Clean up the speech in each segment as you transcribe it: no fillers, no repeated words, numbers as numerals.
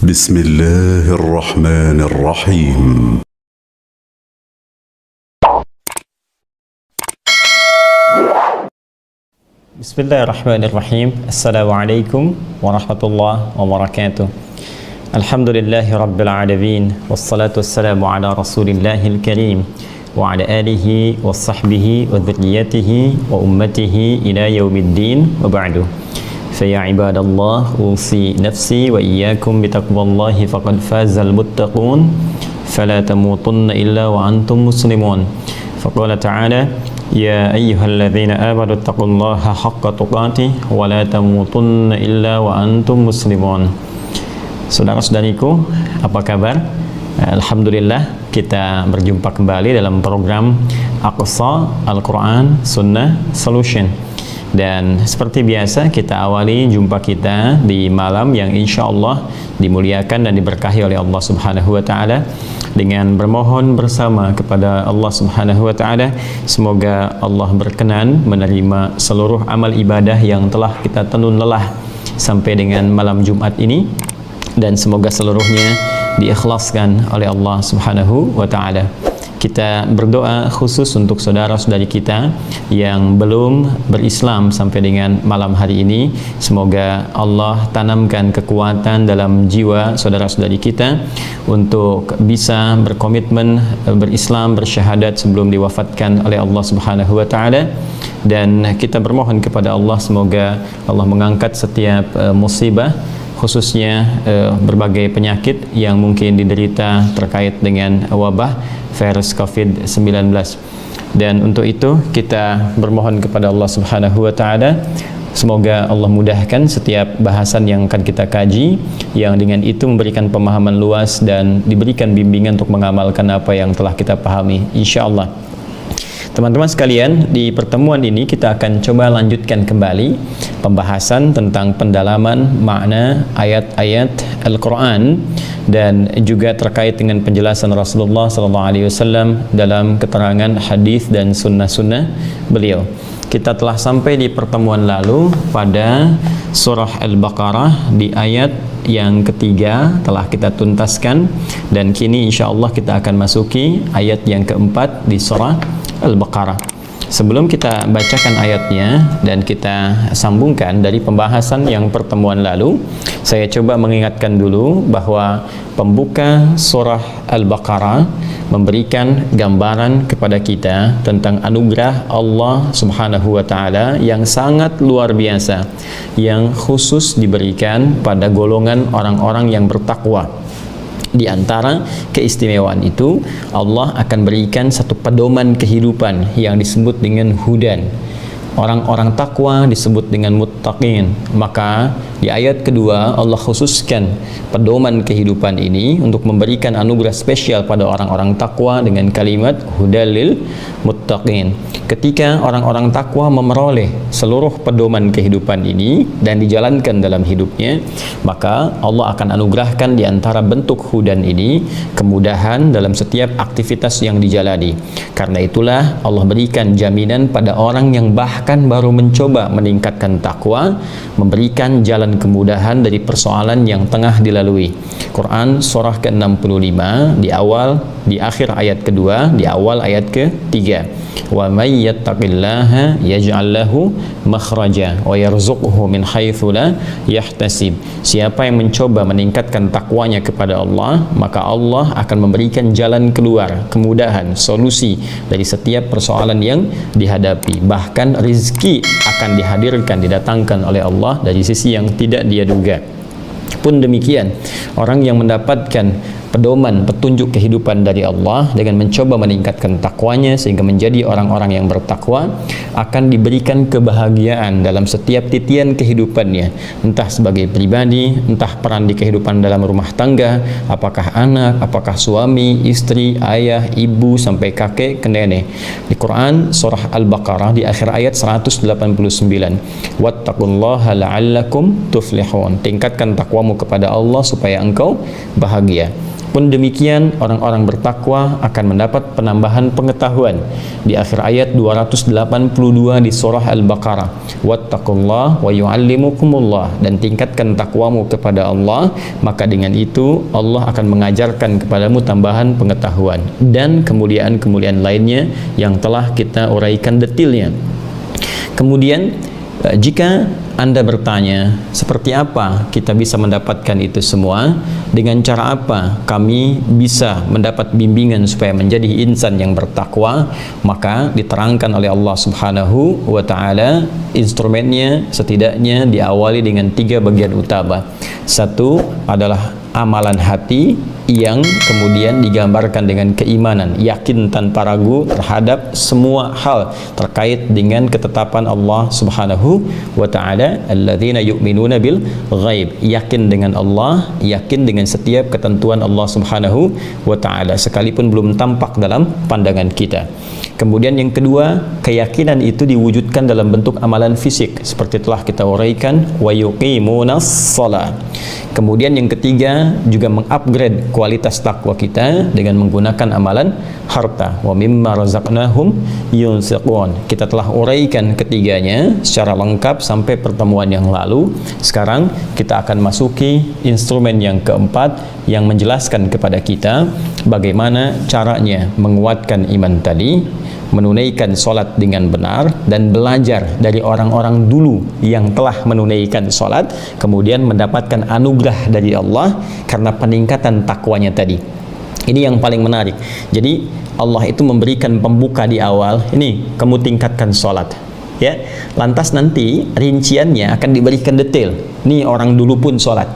بسم الله الرحمن الرحيم. Bismillahirrahmanirrahim. Assalamualaikum warahmatullahi wabarakatuh. Alhamdulillahi rabbil alamin. Wassalatu wassalamu ala rasulillahil karim wa ala alihi wa sahbihi wa dhurriyyatihi wa ummatihi ila yaumiddin wa ba'du. Faya ibadallah, usi nafsi wa iyyakum bitaqwallahi faqad fazal muttaqun fala tamutunna illa wa antum muslimun. Faqala ta'ala ya ayyuhalladzina amanu taqullaha haqqa tuqatih wa la tamutunna illa wa antum muslimun. Saudara-saudariku, apa kabar? Alhamdulillah, kita berjumpa kembali dalam program Aqsa Al-Quran Sunnah Solution. Dan seperti biasa, kita awali jumpa kita di malam yang insya Allah dimuliakan dan diberkahi oleh Allah Subhanahu wa Ta'ala, dengan bermohon bersama kepada Allah Subhanahu wa Ta'ala semoga Allah berkenan menerima seluruh amal ibadah yang telah kita tenun lelah sampai dengan malam Jumat ini, dan semoga seluruhnya diikhlaskan oleh Allah Subhanahu wa Ta'ala. Kita berdoa khusus untuk saudara-saudari kita yang belum berislam sampai dengan malam hari ini. Semoga Allah tanamkan kekuatan dalam jiwa saudara-saudari kita untuk bisa berkomitmen berislam, bersyahadat sebelum diwafatkan oleh Allah Subhanahu wa Ta'ala. Dan kita bermohon kepada Allah semoga Allah mengangkat setiap musibah, khususnya berbagai penyakit yang mungkin diderita terkait dengan wabah virus COVID-19. Dan untuk itu kita bermohon kepada Allah Subhanahu wa Ta'ala semoga Allah mudahkan setiap bahasan yang akan kita kaji, yang dengan itu memberikan pemahaman luas dan diberikan bimbingan untuk mengamalkan apa yang telah kita pahami, insyaallah. Teman-teman sekalian, di pertemuan ini kita akan coba lanjutkan kembali pembahasan tentang pendalaman makna ayat-ayat Al-Quran dan juga terkait dengan penjelasan Rasulullah SAW dalam keterangan hadis dan sunnah-sunnah beliau. Kita telah sampai di pertemuan lalu pada surah Al-Baqarah di ayat yang ketiga telah kita tuntaskan, dan kini insya Allah kita akan masuki ayat yang keempat di surah Al-Baqarah. Sebelum kita bacakan ayatnya dan kita sambungkan dari pembahasan yang pertemuan lalu, saya coba mengingatkan dulu bahwa pembuka surah Al-Baqarah memberikan gambaran kepada kita tentang anugerah Allah Subhanahu wa Ta'ala yang sangat luar biasa, yang khusus diberikan pada golongan orang-orang yang bertakwa. Di antara keistimewaan itu, Allah akan berikan satu pedoman kehidupan yang disebut dengan hudan. Orang-orang takwa disebut dengan muttaqin. Maka di ayat kedua Allah khususkan pedoman kehidupan ini untuk memberikan anugerah spesial pada orang-orang takwa dengan kalimat hudalil muttaqin. Ketika orang-orang takwa memeroleh seluruh pedoman kehidupan ini dan dijalankan dalam hidupnya, maka Allah akan anugerahkan di antara bentuk hudan ini kemudahan dalam setiap aktivitas yang dijalani. Karena itulah Allah berikan jaminan pada orang yang bahkan baru mencoba meningkatkan takwa, memberikan jalan kemudahan dari persoalan yang tengah dilalui. Quran surah ke-65 di akhir ayat kedua, di awal ayat ke-3. Wa may yattaqillaha yaj'al lahu makhraja wa yarzuqhu min haitsu la yahtasib. Siapa yang mencoba meningkatkan takwanya kepada Allah, maka Allah akan memberikan jalan keluar, kemudahan, solusi dari setiap persoalan yang dihadapi. Bahkan rizki akan dihadirkan, didatangkan oleh Allah dari sisi yang tidak dia duga. Pun demikian, orang yang mendapatkan pedoman, petunjuk kehidupan dari Allah dengan mencoba meningkatkan takwanya sehingga menjadi orang-orang yang bertakwa, akan diberikan kebahagiaan dalam setiap titian kehidupannya, entah sebagai pribadi, entah peran di kehidupan dalam rumah tangga, apakah anak, apakah suami, istri, ayah, ibu, sampai kakek ke nenek. Di Quran surah Al-Baqarah di akhir ayat 189, wattaqullaha la'allakum tuflihun. Tingkatkan takwamu kepada Allah supaya engkau bahagia. Pun demikian orang-orang bertakwa akan mendapat penambahan pengetahuan. Di akhir ayat 282 di surah Al-Baqarah, wattaqullah wa yu'allimukumullah, dan tingkatkan takwamu kepada Allah, maka dengan itu Allah akan mengajarkan kepadamu tambahan pengetahuan dan kemuliaan-kemuliaan lainnya yang telah kita uraikan detailnya. Kemudian jika Anda bertanya, seperti apa kita bisa mendapatkan itu semua? Dengan cara apa kami bisa mendapat bimbingan supaya menjadi insan yang bertakwa? Maka diterangkan oleh Allah Subhanahu wa Ta'ala, instrumennya setidaknya diawali dengan 3 bagian utama. Satu adalah amalan hati yang kemudian digambarkan dengan keimanan, yakin tanpa ragu terhadap semua hal terkait dengan ketetapan Allah Subhanahu wa Ta'ala, alladzina yu'minuna bil ghaib, yakin dengan Allah, yakin dengan setiap ketentuan Allah Subhanahu wa Ta'ala sekalipun belum tampak dalam pandangan kita. Kemudian yang kedua, keyakinan itu diwujudkan dalam bentuk amalan fisik seperti telah kita uraikan, wa yuqimunas shalah. Kemudian yang ketiga, juga mengupgrade kualitas takwa kita dengan menggunakan amalan harta. Wa mimma razaqnahum yunfiqun. Kita telah uraikan ketiganya secara lengkap sampai pertemuan yang lalu. Sekarang kita akan masuki instrumen yang keempat yang menjelaskan kepada kita bagaimana caranya menguatkan iman tadi, menunaikan sholat dengan benar, dan belajar dari orang-orang dulu yang telah menunaikan sholat kemudian mendapatkan anugerah dari Allah karena peningkatan takwanya tadi. Ini yang paling menarik. Jadi Allah itu memberikan pembuka di awal, ini kamu tingkatkan sholat, ya. Lantas nanti rinciannya akan diberikan detail. Nih orang dulu pun sholat,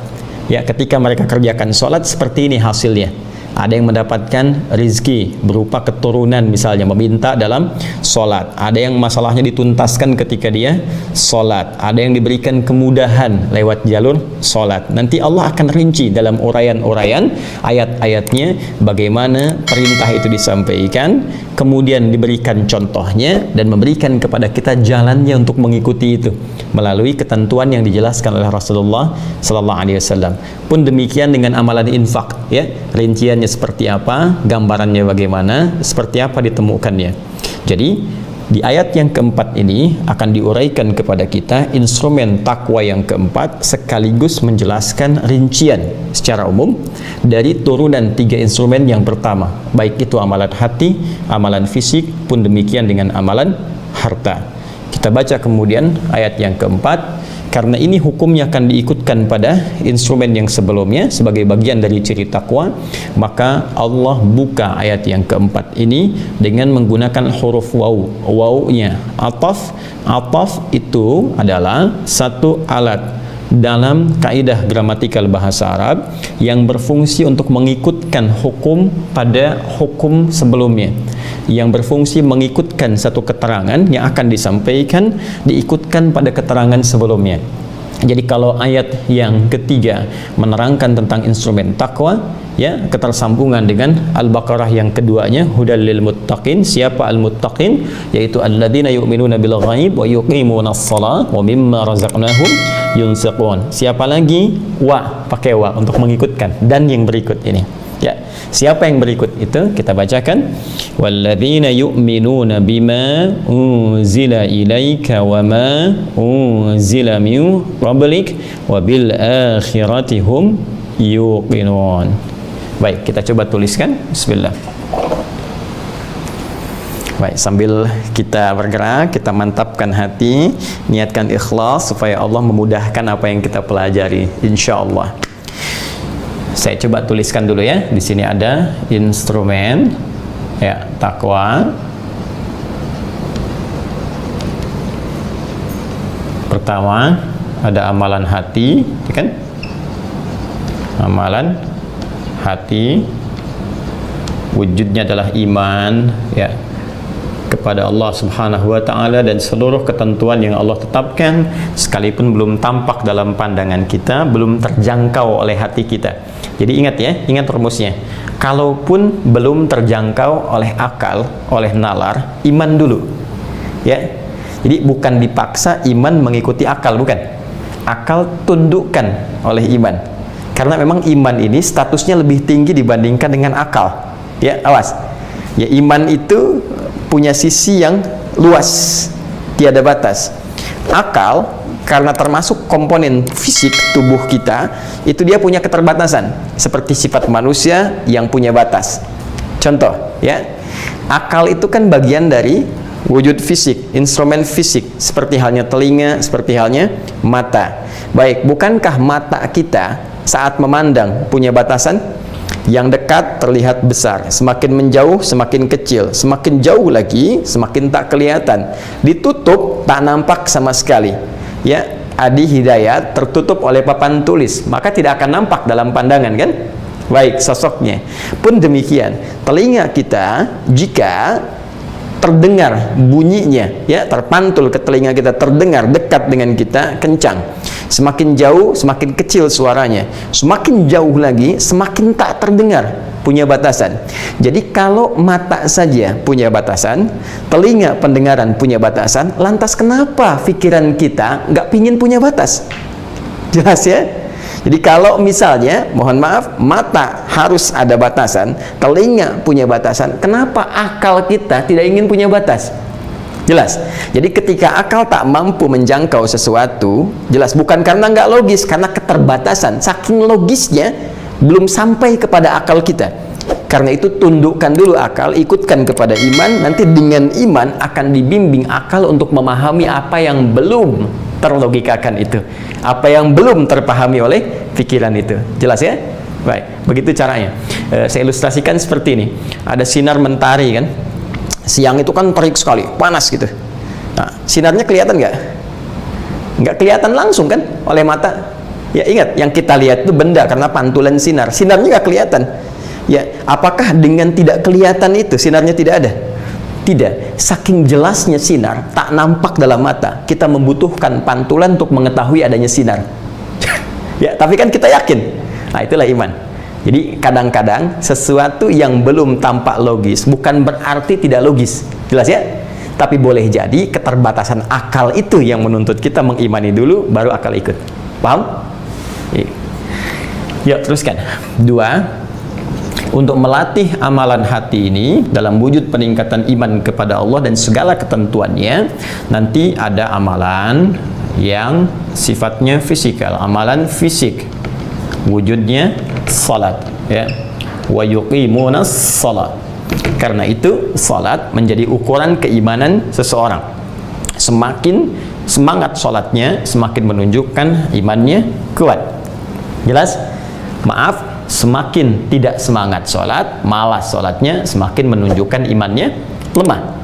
ya. Ketika mereka kerjakan sholat seperti ini hasilnya. Ada yang mendapatkan rizki berupa keturunan, misalnya meminta dalam sholat. Ada yang masalahnya dituntaskan ketika dia sholat. Ada yang diberikan kemudahan lewat jalur sholat. Nanti Allah akan rinci dalam uraian-uraian ayat-ayatnya bagaimana perintah itu disampaikan, kemudian diberikan contohnya dan memberikan kepada kita jalannya untuk mengikuti itu melalui ketentuan yang dijelaskan oleh Rasulullah Sallallahu Alaihi Wasallam. Pun demikian dengan amalan infak, ya, rinciannya seperti apa, gambarannya bagaimana, seperti apa ditemukannya. Jadi di ayat yang keempat ini akan diuraikan kepada kita instrumen takwa yang keempat sekaligus menjelaskan rincian secara umum dari turunan 3 instrumen yang pertama, baik itu amalan hati, amalan fisik, pun demikian dengan amalan harta. Kita baca kemudian ayat yang keempat. Karena ini hukumnya akan diikutkan pada instrumen yang sebelumnya sebagai bagian dari ciri takwa, maka Allah buka ayat yang keempat ini dengan menggunakan huruf waw. Wawnya ataf. Ataf itu adalah satu alat dalam kaidah gramatikal bahasa Arab yang berfungsi untuk mengikutkan hukum pada hukum sebelumnya, yang berfungsi mengikutkan satu keterangan yang akan disampaikan diikutkan pada keterangan sebelumnya. Jadi kalau ayat yang ketiga menerangkan tentang instrumen takwa, ya, ketersambungan dengan Al-Baqarah yang keduanya, hudal lil muttaqin. Siapa al-muttaqin? Yaitu alladzina yu'minuna bil ghaib wa yuqimunas shalah wa mimma razaqnahum yunfiqun. Siapa lagi? Wa, pakai wa untuk mengikutkan. Dan yang berikut ini, ya, siapa yang berikut itu kita bacakan, walladzina yu'minuna bima unzila ilaika wa ma unzila min qablik wa bil akhirati hum yuqinun. Baik, kita coba tuliskan. Bismillah. Baik, sambil kita bergerak, kita mantapkan hati, niatkan ikhlas supaya Allah memudahkan apa yang kita pelajari, insyaallah. Saya coba tuliskan dulu ya. Di sini ada instrumen, ya, takwa. Pertama ada amalan hati, ya kan? Amalan hati, wujudnya adalah iman, ya, kepada Allah Subhanahu wa Ta'ala dan seluruh ketentuan yang Allah tetapkan sekalipun belum tampak dalam pandangan kita, belum terjangkau oleh hati kita. Jadi ingat ya, ingat rumusnya. Kalaupun belum terjangkau oleh akal, oleh nalar, iman dulu, ya. Jadi bukan dipaksa iman mengikuti akal, bukan. Akal tundukkan oleh iman. Karena memang iman ini statusnya lebih tinggi dibandingkan dengan akal. Ya, awas. Ya, iman itu punya sisi yang luas, tiada batas. Akal karena termasuk komponen fisik tubuh kita, itu dia punya keterbatasan seperti sifat manusia yang punya batas. Contoh, ya. Akal itu kan bagian dari wujud fisik, instrumen fisik, seperti halnya telinga, seperti halnya mata. Baik, bukankah mata kita saat memandang punya batasan? Yang dekat terlihat besar, semakin menjauh semakin kecil, semakin jauh lagi semakin tak kelihatan, ditutup tak nampak sama sekali. Ya, Adi Hidayat tertutup oleh papan tulis, maka tidak akan nampak dalam pandangan, kan? Baik, sosoknya pun demikian. Telinga kita jika terdengar bunyinya, ya, terpantul ke telinga kita, terdengar dekat dengan kita, kencang. Semakin jauh semakin kecil suaranya, semakin jauh lagi semakin tak terdengar, punya batasan. Jadi kalau mata saja punya batasan, telinga pendengaran punya batasan, lantas kenapa pikiran kita nggak pingin punya batas? Jelas ya? Jadi kalau misalnya, mohon maaf, mata harus ada batasan, telinga punya batasan, kenapa akal kita tidak ingin punya batas? Jelas. Jadi ketika akal tak mampu menjangkau sesuatu, jelas bukan karena nggak logis, karena keterbatasan. Saking logisnya belum sampai kepada akal kita. Karena itu tundukkan dulu akal, ikutkan kepada iman. Nanti dengan iman akan dibimbing akal untuk memahami apa yang belum terlogikakan itu, apa yang belum terpahami oleh pikiran itu. Jelas ya? Baik, begitu caranya. Saya ilustrasikan seperti ini. Ada sinar mentari, kan? Siang itu kan terik sekali, panas gitu. Nah, sinarnya kelihatan nggak? Nggak kelihatan langsung kan oleh mata. Ya ingat, yang kita lihat itu benda karena pantulan sinar. Sinarnya nggak kelihatan. Ya, apakah dengan tidak kelihatan itu sinarnya tidak ada? Tidak. Saking jelasnya sinar tak nampak dalam mata, kita membutuhkan pantulan untuk mengetahui adanya sinar. Ya, tapi kan kita yakin. Nah, itulah iman. Jadi kadang-kadang sesuatu yang belum tampak logis bukan berarti tidak logis. Jelas ya? Tapi boleh jadi keterbatasan akal itu yang menuntut kita mengimani dulu, baru akal ikut. Paham? Ya, teruskan. 2. Untuk melatih amalan hati ini dalam wujud peningkatan iman kepada Allah dan segala ketentuannya, nanti ada amalan yang sifatnya fisikal, amalan fisik, wujudnya salat, ya, wa yuqimunas salat. Karena itu salat menjadi ukuran keimanan seseorang. Semakin semangat salatnya, semakin menunjukkan imannya kuat. Jelas? Maaf, semakin tidak semangat sholat, malas sholatnya, semakin menunjukkan imannya lemah.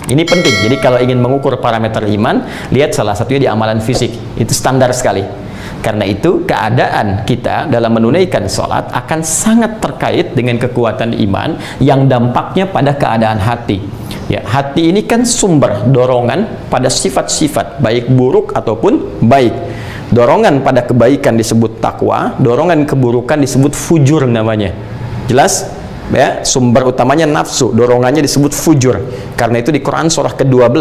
Ini penting. Jadi kalau ingin mengukur parameter iman, lihat salah satunya di amalan fisik. Itu standar sekali. Karena itu keadaan kita dalam menunaikan sholat akan sangat terkait dengan kekuatan iman yang dampaknya pada keadaan hati. Ya, hati ini kan sumber dorongan pada sifat-sifat baik buruk ataupun baik. Dorongan pada kebaikan disebut takwa, dorongan keburukan disebut fujur namanya. Jelas? Ya, sumber utamanya nafsu, dorongannya disebut fujur. Karena itu di Quran surah ke-12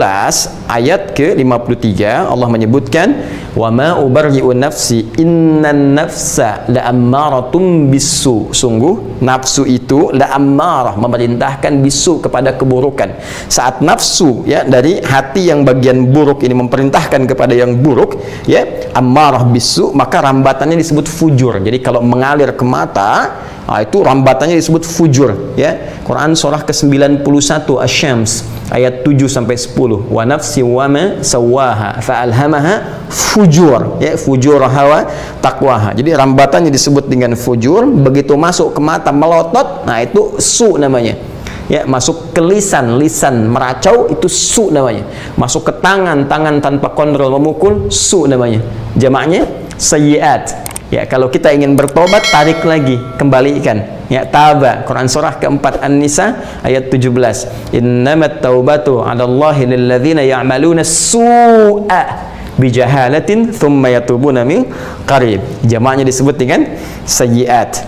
ayat ke-53 Allah menyebutkan, "Wa ma ubarri'u nafsi innan nafsa la'ammaratum bisu." Sungguh nafsu itu la'ammarah, memerintahkan bisu kepada keburukan. Saat nafsu, ya, dari hati yang bagian buruk ini memerintahkan kepada yang buruk, ya, ammarah bisu, maka rambatannya disebut fujur. Jadi kalau mengalir ke mata, itu rambatannya disebut fujur, ya. Quran surah ke-91 Asy-Syams ayat 7 sampai 10. Wa nafsi wa ma sawaha fa alhamaha fujur, ya, fujuraha wa taqwaha. Jadi rambatannya disebut dengan fujur, begitu masuk ke mata melotot, nah itu su namanya. Ya, masuk ke lisan, lisan meracau, itu su namanya. Masuk ke tangan, tangan tanpa kontrol memukul, su namanya. Jamaknya sayyiat. Ya, kalau kita ingin bertobat, tarik lagi, kembalikan. Ya, taba. Quran surah keempat An-Nisa ayat 17. Innamat taubatu 'alallahi lilladzina ya'maluna su'a bijahalatin thumma yatubuna min qarib. Jamaknya disebut dengan sayyiat.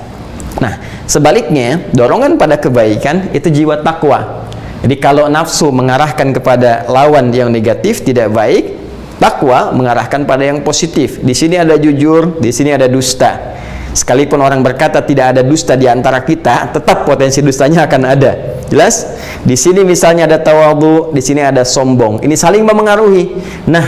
Nah, sebaliknya, dorongan pada kebaikan itu jiwa takwa. Jadi kalau nafsu mengarahkan kepada lawan yang negatif, tidak baik, takwa mengarahkan pada yang positif. Di sini ada jujur, di sini ada dusta. Sekalipun orang berkata tidak ada dusta di antara kita, tetap potensi dustanya akan ada. Jelas? Di sini misalnya ada tawadhu, di sini ada sombong. Ini saling memengaruhi. Nah,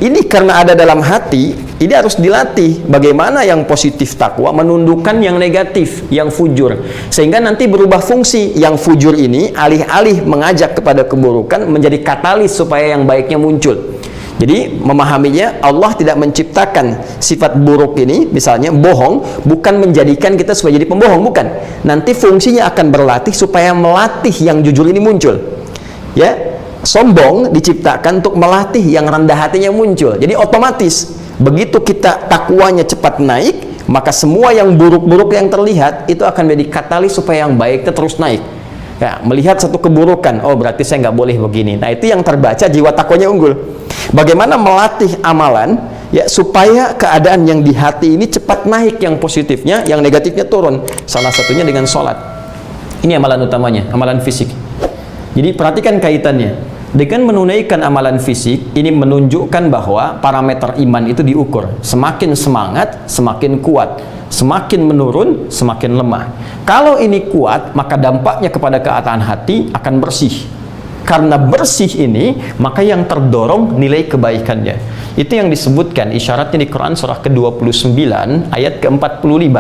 ini karena ada dalam hati, ini harus dilatih. Bagaimana yang positif takwa menundukkan yang negatif, yang fujur, sehingga nanti berubah fungsi. Yang fujur ini alih-alih mengajak kepada keburukan, menjadi katalis supaya yang baiknya muncul. Jadi memahaminya, Allah tidak menciptakan sifat buruk ini, misalnya bohong, bukan menjadikan kita supaya jadi pembohong, bukan. Nanti fungsinya akan berlatih supaya melatih yang jujur ini muncul. Ya, sombong diciptakan untuk melatih yang rendah hatinya muncul. Jadi otomatis begitu kita takwanya cepat naik, maka semua yang buruk-buruk yang terlihat itu akan menjadi katalis supaya yang baiknya terus naik. Ya, melihat satu keburukan, oh berarti saya nggak boleh begini. Nah, itu yang terbaca jiwa takwanya unggul. Bagaimana melatih amalan ya supaya keadaan yang di hati ini cepat naik, yang positifnya, yang negatifnya turun. Salah satunya dengan sholat. Ini amalan utamanya, amalan fisik. Jadi perhatikan kaitannya. Dengan menunaikan amalan fisik, ini menunjukkan bahwa parameter iman itu diukur. Semakin semangat, semakin kuat. Semakin menurun, semakin lemah. Kalau ini kuat, maka dampaknya kepada keadaan hati akan bersih. Karena bersih ini, maka yang terdorong nilai kebaikannya. Itu yang disebutkan isyaratnya di Quran surah ke-29 ayat ke-45.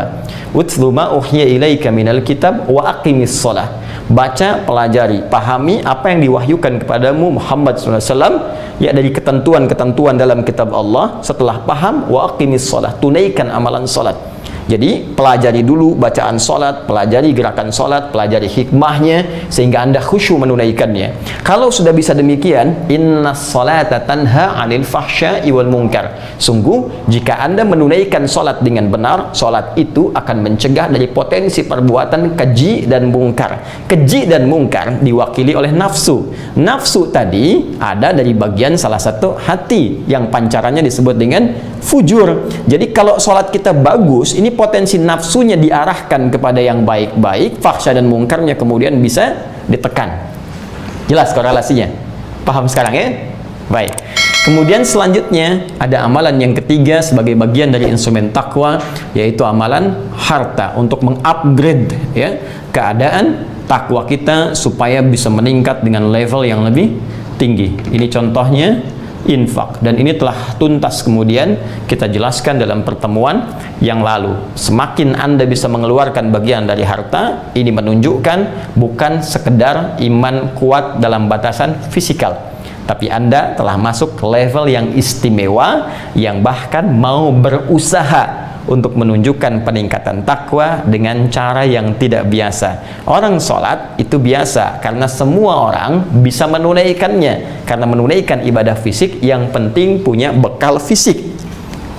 Utlu ma uhiya ilaika minal kitab wa aqimis shalah. Baca, pelajari, pahami apa yang diwahyukan kepadamu Muhammad SAW, ya, dari ketentuan-ketentuan dalam kitab Allah. Setelah paham, wa aqimis shalah, tunaikan amalan salat. Jadi pelajari dulu bacaan sholat, pelajari gerakan sholat, pelajari hikmahnya, sehingga Anda khusyuk menunaikannya. Kalau sudah bisa demikian, inna sholata tanha 'anil fahsya'i wal munkar. Sungguh jika Anda menunaikan sholat dengan benar, sholat itu akan mencegah dari potensi perbuatan keji dan mungkar. Keji dan mungkar diwakili oleh nafsu. Nafsu tadi ada dari bagian salah satu hati yang pancarannya disebut dengan fujur. Jadi kalau sholat kita bagus, ini potensi nafsunya diarahkan kepada yang baik-baik, fahsya dan mungkarnya kemudian bisa ditekan. Jelas korelasinya? Paham sekarang ya? Baik. Kemudian selanjutnya ada amalan yang ketiga sebagai bagian dari instrumen takwa, yaitu amalan harta, untuk mengupgrade ya keadaan takwa kita supaya bisa meningkat dengan level yang lebih tinggi. Ini contohnya infak, dan ini telah tuntas kemudian kita jelaskan dalam pertemuan yang lalu. Semakin Anda bisa mengeluarkan bagian dari harta, ini menunjukkan bukan sekedar iman kuat dalam batasan fisikal, tapi Anda telah masuk ke level yang istimewa, yang bahkan mau berusaha untuk menunjukkan peningkatan takwa dengan cara yang tidak biasa. Orang sholat itu biasa karena semua orang bisa menunaikannya, karena menunaikan ibadah fisik yang penting punya bekal fisik.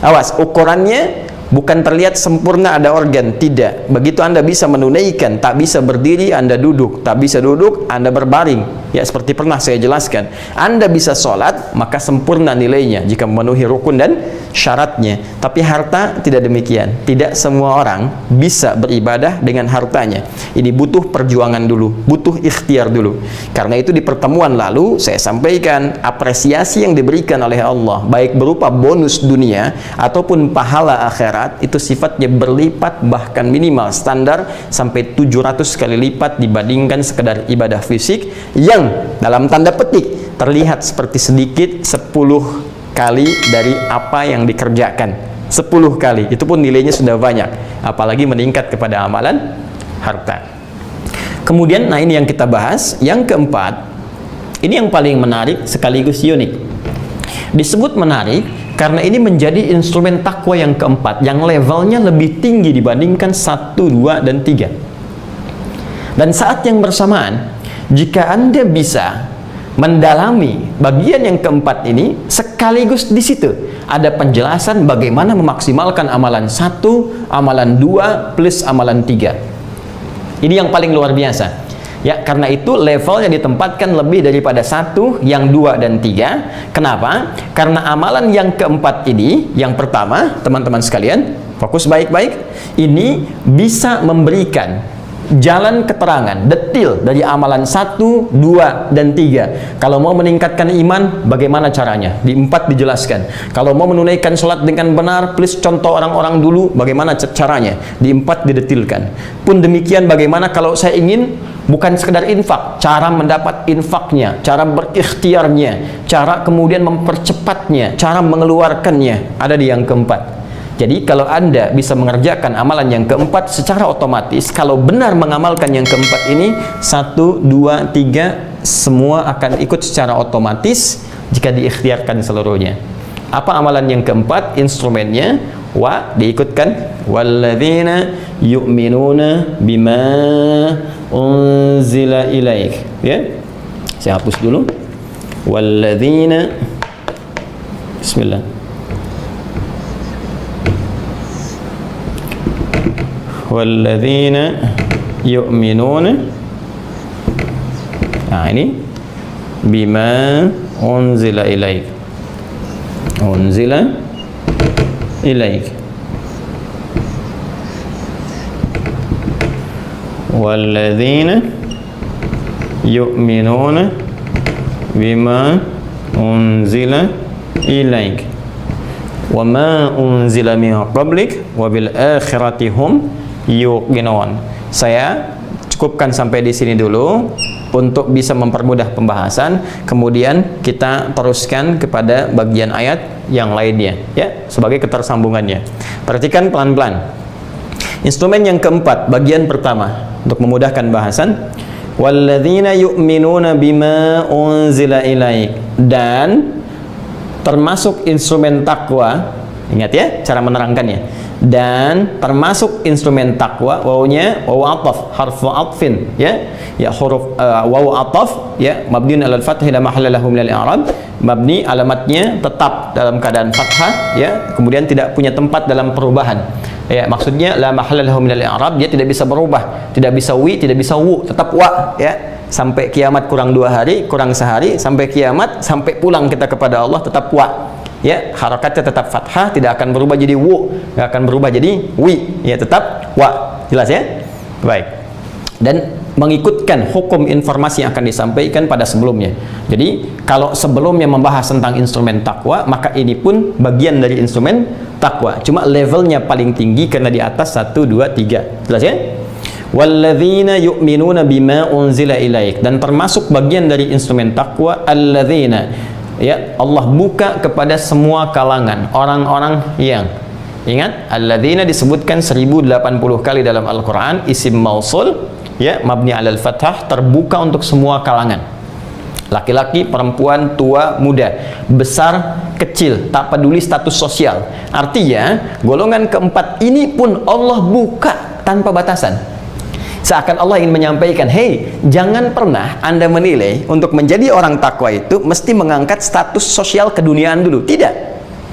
Awas, ukurannya bukan terlihat sempurna ada organ, tidak. Begitu Anda bisa menunaikan, tak bisa berdiri Anda duduk, tak bisa duduk Anda berbaring. Ya, seperti pernah saya jelaskan, Anda bisa sholat maka sempurna nilainya jika memenuhi rukun dan syaratnya. Tapi harta tidak demikian. Tidak semua orang bisa beribadah dengan hartanya. Ini butuh perjuangan dulu, butuh ikhtiar dulu. Karena itu di pertemuan lalu saya sampaikan apresiasi yang diberikan oleh Allah, baik berupa bonus dunia ataupun pahala akhirat, itu sifatnya berlipat, bahkan minimal standar sampai 700 kali lipat dibandingkan sekedar ibadah fisik yang dalam tanda petik terlihat seperti sedikit, 10 kali dari apa yang dikerjakan. 10 kali, itu pun nilainya sudah banyak, apalagi meningkat kepada amalan harta. Kemudian, nah ini yang kita bahas, yang keempat, ini yang paling menarik sekaligus unik. Disebut menarik karena ini menjadi instrumen takwa yang keempat, yang levelnya lebih tinggi dibandingkan 1, 2, dan 3. Dan saat yang bersamaan, jika Anda bisa mendalami bagian yang keempat ini, sekaligus di situ ada penjelasan bagaimana memaksimalkan amalan 1, amalan 2, plus amalan 3. Ini yang paling luar biasa. Ya, karena itu levelnya ditempatkan lebih daripada 1, yang 2, dan 3. Kenapa? Karena amalan yang keempat ini, yang pertama, teman-teman sekalian, fokus baik-baik, ini bisa memberikan jalan keterangan detil dari amalan 1, 2, dan 3. Kalau mau meningkatkan iman, bagaimana caranya? Di 4 dijelaskan. Kalau mau menunaikan sholat dengan benar, please contoh orang-orang dulu, bagaimana caranya? Di 4 didetilkan. Pun demikian, bagaimana kalau saya ingin bukan sekedar infak, cara mendapat infaknya, cara berikhtiarnya, cara kemudian mempercepatnya, cara mengeluarkannya, ada di yang keempat. Jadi kalau Anda bisa mengerjakan amalan yang keempat secara otomatis, kalau benar mengamalkan yang keempat ini, 1, 2, 3 semua akan ikut secara otomatis jika diikhtiarkan seluruhnya. Apa amalan yang keempat? Instrumennya wa diikutkan, walladzina yu'minuna bima unzila ilaik. Ya, saya hapus dulu. Walladzina, bismillah. Walladzina yu'minuna, nah ini bima unzila ilaik, unzila ilaik, walladzina yu'minuna bima unzila ilaik wa ma unzila min qablik wa bil akhirati hum yuqinun. Saya cukupkan sampai di sini dulu untuk bisa mempermudah pembahasan, kemudian kita teruskan kepada bagian ayat yang lainnya ya, sebagai ketersambungannya. Perhatikan pelan-pelan. Instrumen yang keempat, bagian pertama untuk memudahkan bahasan, walladzina yu'minuna bima unzila ilaik, dan termasuk instrumen takwa. Ingat ya cara menerangkannya. Dan termasuk instrumen takwa, wawunya wawu ataf, harfu atfin ya, ya huruf wawu ataf ya, mabniun alal fathhi la mahalla lahu minal i'rab, mabni alamatnya tetap dalam keadaan fathah ya, kemudian tidak punya tempat dalam perubahan ya, maksudnya la mahalla lahu minal i'rab, dia tidak bisa berubah, tidak bisa wi, tidak bisa wu, tetap wa ya, sampai kiamat kurang 2 hari, kurang sehari, sampai kiamat, sampai pulang kita kepada Allah tetap wa ya, harakatnya tetap fathah, tidak akan berubah jadi wu, tidak akan berubah jadi wi ya, tetap wa. Jelas ya? Baik. Dan mengikutkan hukum informasi yang akan disampaikan pada sebelumnya. Jadi kalau sebelumnya membahas tentang instrumen takwa, maka ini pun bagian dari instrumen takwa, cuma levelnya paling tinggi karena di atas 1, 2, 3. Jelas ya? Walladzina yu'minuna bima unzila ilaik, dan termasuk bagian dari instrumen takwa alladzina ya, Allah buka kepada semua kalangan orang-orang yang, ingat alladzina disebutkan 1080 kali dalam Al-Quran, isim mausul ya, mabni alal fathah, terbuka untuk semua kalangan, laki-laki, perempuan, tua, muda, besar, kecil, tak peduli status sosial. Artinya golongan keempat ini pun Allah buka tanpa batasan. Seakan Allah ingin menyampaikan, hei, jangan pernah Anda menilai untuk menjadi orang takwa itu mesti mengangkat status sosial keduniaan dulu. Tidak.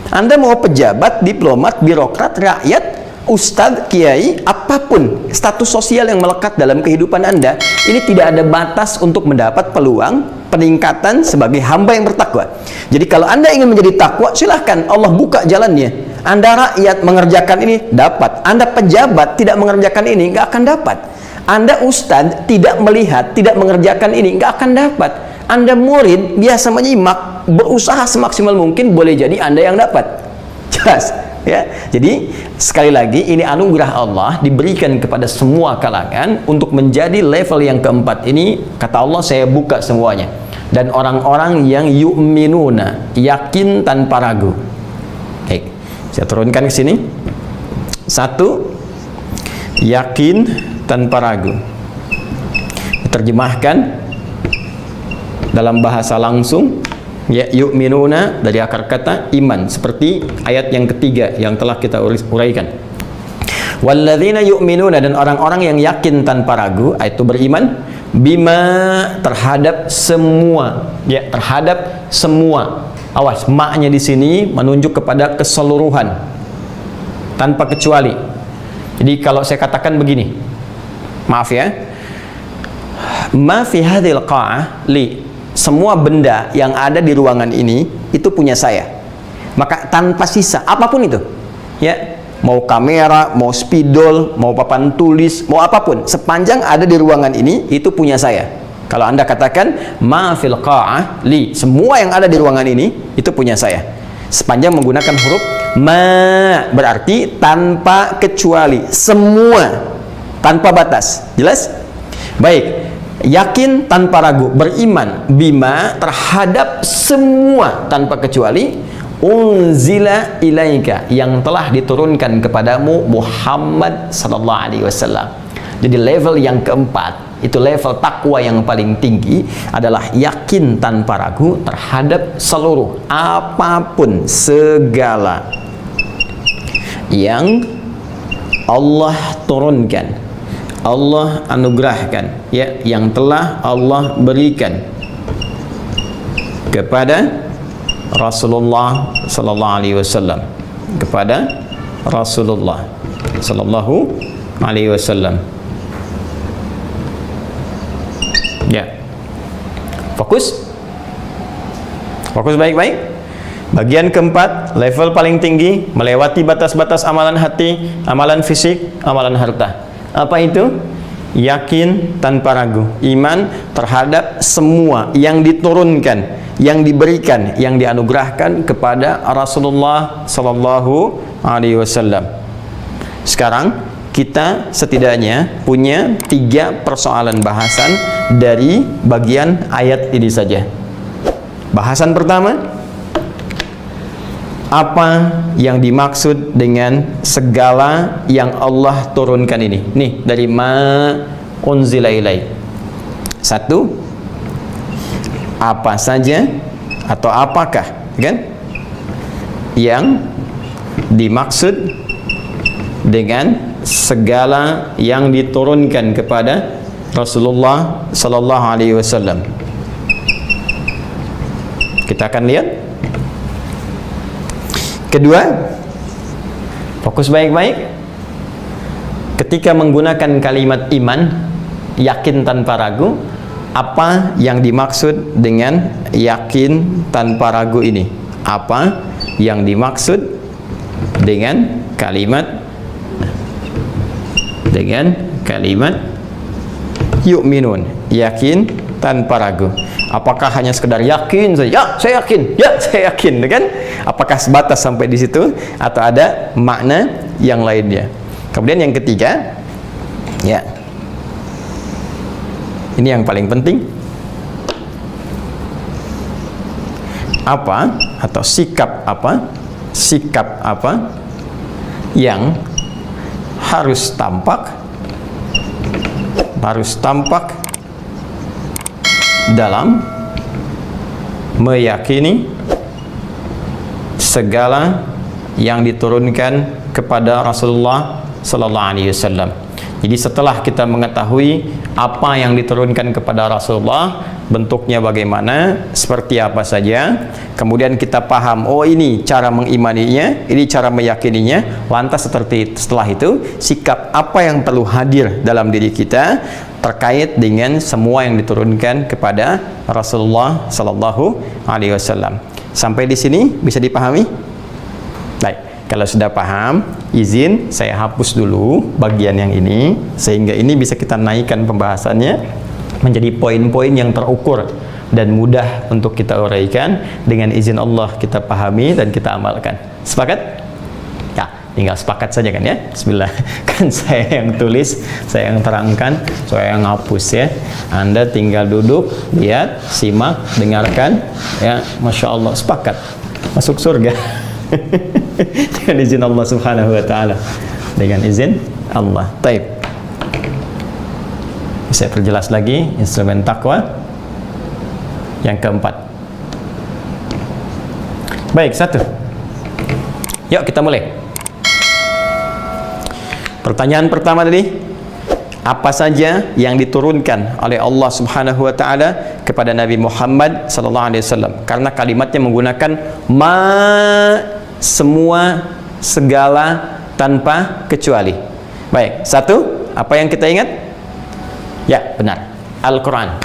Anda mau pejabat, diplomat, birokrat, rakyat, ustadz, kiai, apapun status sosial yang melekat dalam kehidupan Anda, ini tidak ada batas untuk mendapat peluang peningkatan sebagai hamba yang bertakwa. Jadi kalau Anda ingin menjadi takwa, silahkan, Allah buka jalannya. Anda rakyat mengerjakan ini, dapat. Anda pejabat tidak mengerjakan ini, nggak akan dapat. Anda ustadz tidak melihat, tidak mengerjakan ini, nggak akan dapat. Anda murid biasa menyimak, berusaha semaksimal mungkin, boleh jadi Anda yang dapat. Jelas ya. Jadi sekali lagi, ini anugerah Allah diberikan kepada semua kalangan untuk menjadi level yang keempat ini. Kata Allah, saya buka semuanya, dan orang-orang yang yu'minuna, yakin tanpa ragu. Oke, saya turunkan ke sini. 1, yakin tanpa ragu. Terjemahkan dalam bahasa langsung ya, yu'minuna dari akar kata iman, seperti ayat yang ketiga yang telah kita uraikan. Walladzina yu'minuna, dan orang-orang yang yakin tanpa ragu, itu beriman, bima, terhadap semua ya, terhadap semua. Awas, maknya di sini menunjuk kepada keseluruhan tanpa kecuali. Jadi kalau saya katakan begini, maaf ya, ma fi hadhil qa'ah li, semua benda yang ada di ruangan ini itu punya saya, maka tanpa sisa apapun itu ya, mau kamera, mau spidol, mau papan tulis, mau apapun, sepanjang ada di ruangan ini, itu punya saya. Kalau Anda katakan ma fil qa'ah li, semua yang ada di ruangan ini itu punya saya. Sepanjang menggunakan huruf ma, berarti tanpa kecuali, semua, tanpa batas. Jelas? Baik, yakin tanpa ragu, beriman bima, terhadap semua tanpa kecuali, unzila ilaika, yang telah diturunkan kepadamu Muhammad sallallahu alaihi wasallam. Jadi level yang keempat, itu level takwa yang paling tinggi, adalah yakin tanpa ragu terhadap seluruh, apapun, segala yang Allah turunkan, Allah anugerahkan, ya, yang telah Allah berikan kepada Rasulullah sallallahu alaihi wasallam, kepada Rasulullah sallallahu alaihi wasallam. Ya. Fokus baik-baik. Bagian keempat, level paling tinggi, melewati batas-batas amalan hati, amalan fisik, amalan harta. Apa itu? Yakin tanpa ragu, iman terhadap semua yang diturunkan, yang diberikan, yang dianugerahkan kepada Rasulullah sallallahu alaihi wasallam. Sekarang kita setidaknya punya 3 persoalan bahasan dari bagian ayat ini saja. Bahasan pertama, apa yang dimaksud dengan segala yang Allah turunkan ini? Nih, dari ma unzila ilai. 1, apa saja atau apakah, kan, yang dimaksud dengan segala yang diturunkan kepada Rasulullah sallallahu alaihi wasallam. Kita akan lihat. Kedua, fokus baik-baik. Ketika menggunakan kalimat iman, yakin tanpa ragu, apa yang dimaksud dengan yakin tanpa ragu ini? Apa yang dimaksud dengan kalimat yu'minun, yakin tanpa ragu? Apakah hanya sekedar yakin saja? Ya, saya yakin. Ya, saya yakin, kan? Apakah sebatas sampai di situ atau ada makna yang lainnya? Kemudian yang ketiga, ya, ini yang paling penting. Apa atau sikap apa yang harus tampak dalam meyakini segala yang diturunkan kepada Rasulullah sallallahu alaihi wasallam. Jadi setelah kita mengetahui apa yang diturunkan kepada Rasulullah, bentuknya bagaimana, seperti apa saja, kemudian kita paham, oh ini cara mengimaninya, ini cara meyakininya, lantas setelah itu sikap apa yang perlu hadir dalam diri kita terkait dengan semua yang diturunkan kepada Rasulullah sallallahu alaihi wasallam. Sampai di sini bisa dipahami? Baik. Kalau sudah paham, izin saya hapus dulu bagian yang ini, sehingga ini bisa kita naikkan pembahasannya menjadi poin-poin yang terukur dan mudah untuk kita uraikan. Dengan izin Allah kita pahami dan kita amalkan. Sepakat? Ya, tinggal sepakat saja kan ya. Bismillah. Kan saya yang tulis, saya yang terangkan, saya yang hapus ya. Anda tinggal duduk, lihat, simak, dengarkan ya. Masya Allah, sepakat masuk surga. Dengan izin Allah subhanahu wa ta'ala, dengan izin Allah. Taib. Saya perjelas lagi instrumen takwa yang keempat. Baik, 1. Yuk kita mulai. Pertanyaan pertama tadi, apa saja yang diturunkan oleh Allah subhanahu wa ta'ala kepada Nabi Muhammad sallallahu alaihi wasallam? Karena kalimatnya menggunakan ma, semua, segala, tanpa kecuali. Baik, 1, apa yang kita ingat? Ya, benar, Al-Quran.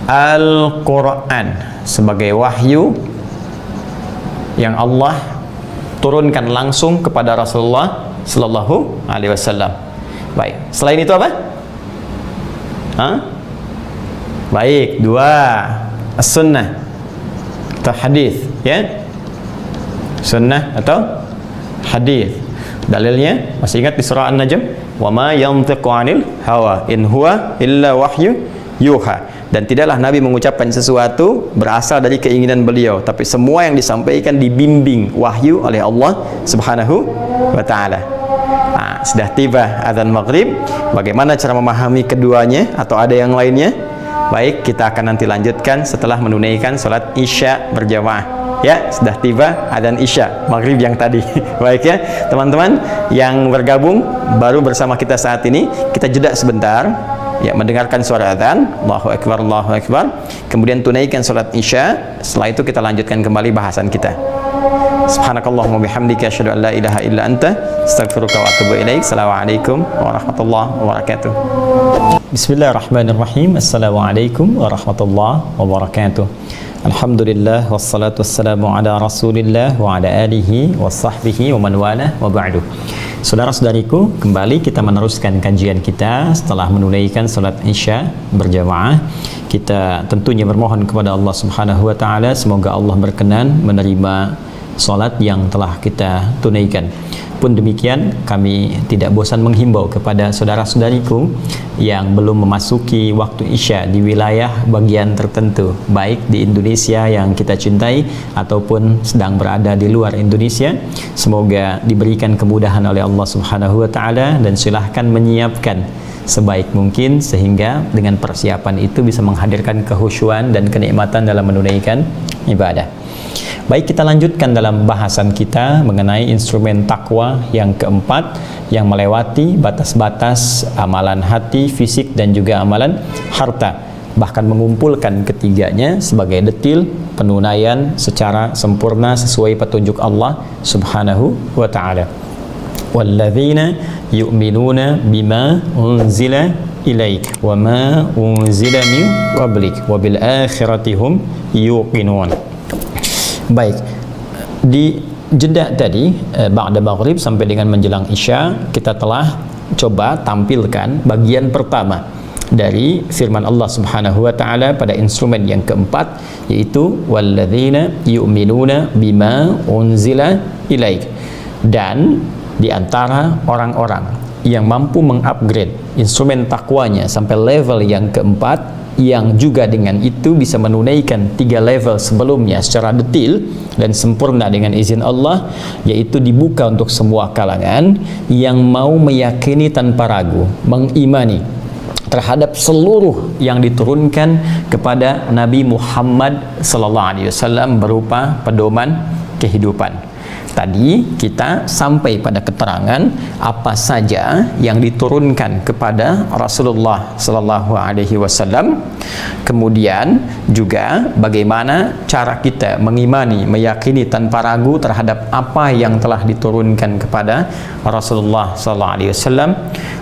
Al-Quran sebagai wahyu yang Allah turunkan langsung kepada Rasulullah sallallahu alaihi wasallam. Baik, selain itu apa? Baik, dua, as-sunnah atau hadis, ya. Sunnah atau hadis. Dalilnya masih ingat di surah An-Najm, wa ma yantiqu 'anil hawa in huwa illa wahyu yuha. Dan tidaklah Nabi mengucapkan sesuatu berasal dari keinginan beliau, tapi semua yang disampaikan dibimbing wahyu oleh Allah Subhanahu wa taala. Sudah tiba azan maghrib. Bagaimana cara memahami keduanya atau ada yang lainnya? Baik, kita akan nanti lanjutkan setelah menunaikan salat Isya berjamaah. Ya, sudah tiba adzan Isya maghrib yang tadi. Baik ya, teman-teman yang bergabung baru bersama kita saat ini, kita jeda sebentar ya, mendengarkan suara adzan, Allahu Akbar, Allahu Akbar, kemudian tunaikan salat Isya. Setelah itu kita lanjutkan kembali bahasan kita. Subhanakallahumma bihamdika asyhadu an la ilaha illa anta astaghfiruka wa atubu ilaik. Assalamualaikum warahmatullahi wabarakatuh. Bismillahirrahmanirrahim. Assalamualaikum warahmatullahi wabarakatuh. Alhamdulillah wassalatu wassalamu ala Rasulillah wa ala alihi wa sahbihi wa man walah wa ba'du. Saudara-saudariku, kembali kita meneruskan kajian kita setelah menunaikan salat Isya berjamaah. Kita tentunya bermohon kepada Allah Subhanahu wa taala semoga Allah berkenan menerima salat yang telah kita tunaikan. Pun demikian, kami tidak bosan menghimbau kepada saudara-saudariku yang belum memasuki waktu Isya di wilayah bagian tertentu, baik di Indonesia yang kita cintai ataupun sedang berada di luar Indonesia. Semoga diberikan kemudahan oleh Allah Subhanahu wa taala dan silahkan menyiapkan sebaik mungkin sehingga dengan persiapan itu bisa menghadirkan kehusyuan dan kenikmatan dalam menunaikan ibadah. Baik, kita lanjutkan dalam bahasan kita mengenai instrumen takwa yang keempat yang melewati batas-batas amalan hati, fisik dan juga amalan harta, bahkan mengumpulkan ketiganya sebagai detil penunaian secara sempurna sesuai petunjuk Allah Subhanahu wa taala. Walladzina yu'minuna bima unzila ilaik wa ma unzila min qablik wa bil akhirati hum yuqinun. Baik, di jeda tadi ba'da maghrib sampai dengan menjelang Isya, kita telah coba tampilkan bagian pertama dari firman Allah Subhanahu wa taala pada instrumen yang keempat, yaitu walladzina yu'minuna bima unzila ilaik. Dan di antara orang-orang yang mampu mengupgrade instrumen takwanya sampai level yang keempat, yang juga dengan itu bisa menunaikan 3 level sebelumnya secara detil dan sempurna dengan izin Allah, yaitu dibuka untuk semua kalangan yang mau meyakini tanpa ragu, mengimani terhadap seluruh yang diturunkan kepada Nabi Muhammad SAW berupa pedoman kehidupan. Tadi kita sampai pada keterangan apa saja yang diturunkan kepada Rasulullah sallallahu alaihi wasallam. Kemudian juga bagaimana cara kita mengimani, meyakini tanpa ragu terhadap apa yang telah diturunkan kepada Rasulullah sallallahu alaihi wasallam.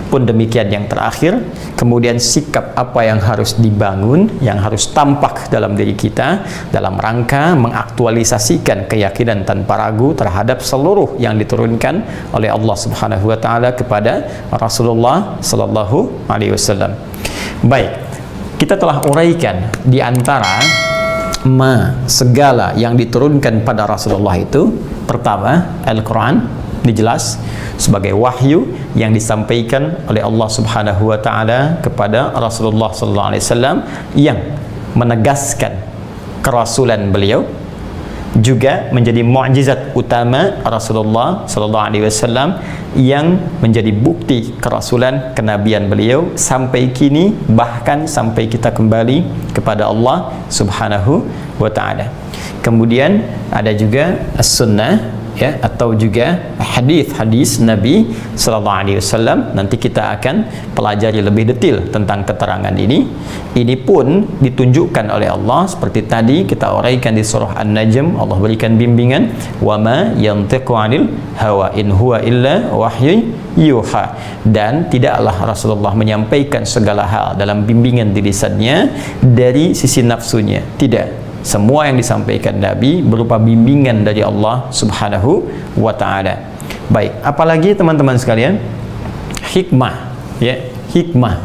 Pun demikian yang terakhir, kemudian sikap apa yang harus dibangun, yang harus tampak dalam diri kita dalam rangka mengaktualisasikan keyakinan tanpa ragu terhadap seluruh yang diturunkan oleh Allah Subhanahu wa taala kepada Rasulullah sallallahu alaihi wasallam. Baik, kita telah uraikan di antara segala yang diturunkan pada Rasulullah itu, pertama Al-Quran dijelas sebagai wahyu yang disampaikan oleh Allah Subhanahu wa taala kepada Rasulullah sallallahu alaihi wasallam yang menegaskan kerasulan beliau, juga menjadi mukjizat utama Rasulullah sallallahu alaihi wasallam yang menjadi bukti kerasulan kenabian beliau sampai kini, bahkan sampai kita kembali kepada Allah Subhanahu wa taala. Kemudian ada juga as-sunnah, ya, atau juga hadis-hadis Nabi sallallahu alaihi wasallam. Nanti kita akan pelajari lebih detail tentang keterangan ini. Ini pun ditunjukkan oleh Allah seperti tadi kita uraikan di surah An-Najm. Allah berikan bimbingan, wa ma yantiqu 'anil hawa in huwa illa wahyu yuha. Dan tidaklah Rasulullah menyampaikan segala hal dalam bimbingan di lisannya dari sisi nafsunya, tidak, semua yang disampaikan Nabi berupa bimbingan dari Allah Subhanahu wa ta'ala. Baik, apalagi teman-teman sekalian, hikmah, ya, hikmah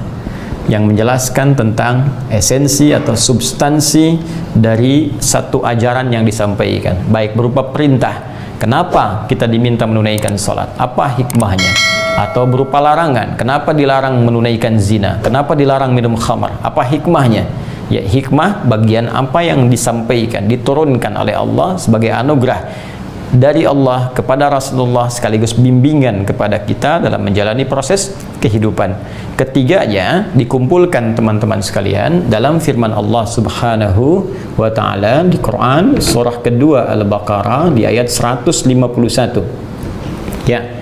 yang menjelaskan tentang esensi atau substansi dari satu ajaran yang disampaikan, baik berupa perintah, kenapa kita diminta menunaikan sholat, apa hikmahnya, atau berupa larangan, kenapa dilarang menunaikan zina, kenapa dilarang minum khamar, apa hikmahnya. Ya, hikmah bagian apa yang disampaikan, diturunkan oleh Allah sebagai anugerah dari Allah kepada Rasulullah, sekaligus bimbingan kepada kita dalam menjalani proses kehidupan. Ketiganya dikumpulkan teman-teman sekalian dalam firman Allah Subhanahu wa ta'ala di Quran surah kedua Al-Baqarah di ayat 151. Ya,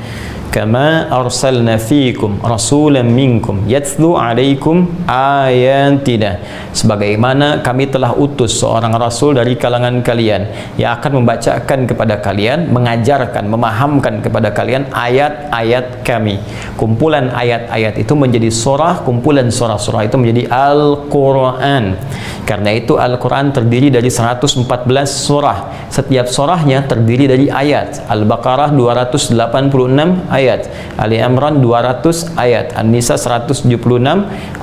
kama arsalna fiikum rasulan minkum yatlu alaikum ayatina, sebagaimana kami telah utus seorang rasul dari kalangan kalian yang akan membacakan kepada kalian, mengajarkan, memahamkan kepada kalian ayat-ayat kami. Kumpulan ayat-ayat itu menjadi surah, kumpulan surah-surah itu menjadi Al-Quran. Karena itu Al-Quran terdiri dari 114 surah, setiap surahnya terdiri dari ayat. Al-Baqarah 286 ayat, Ali Imran 200 ayat, An-Nisa 176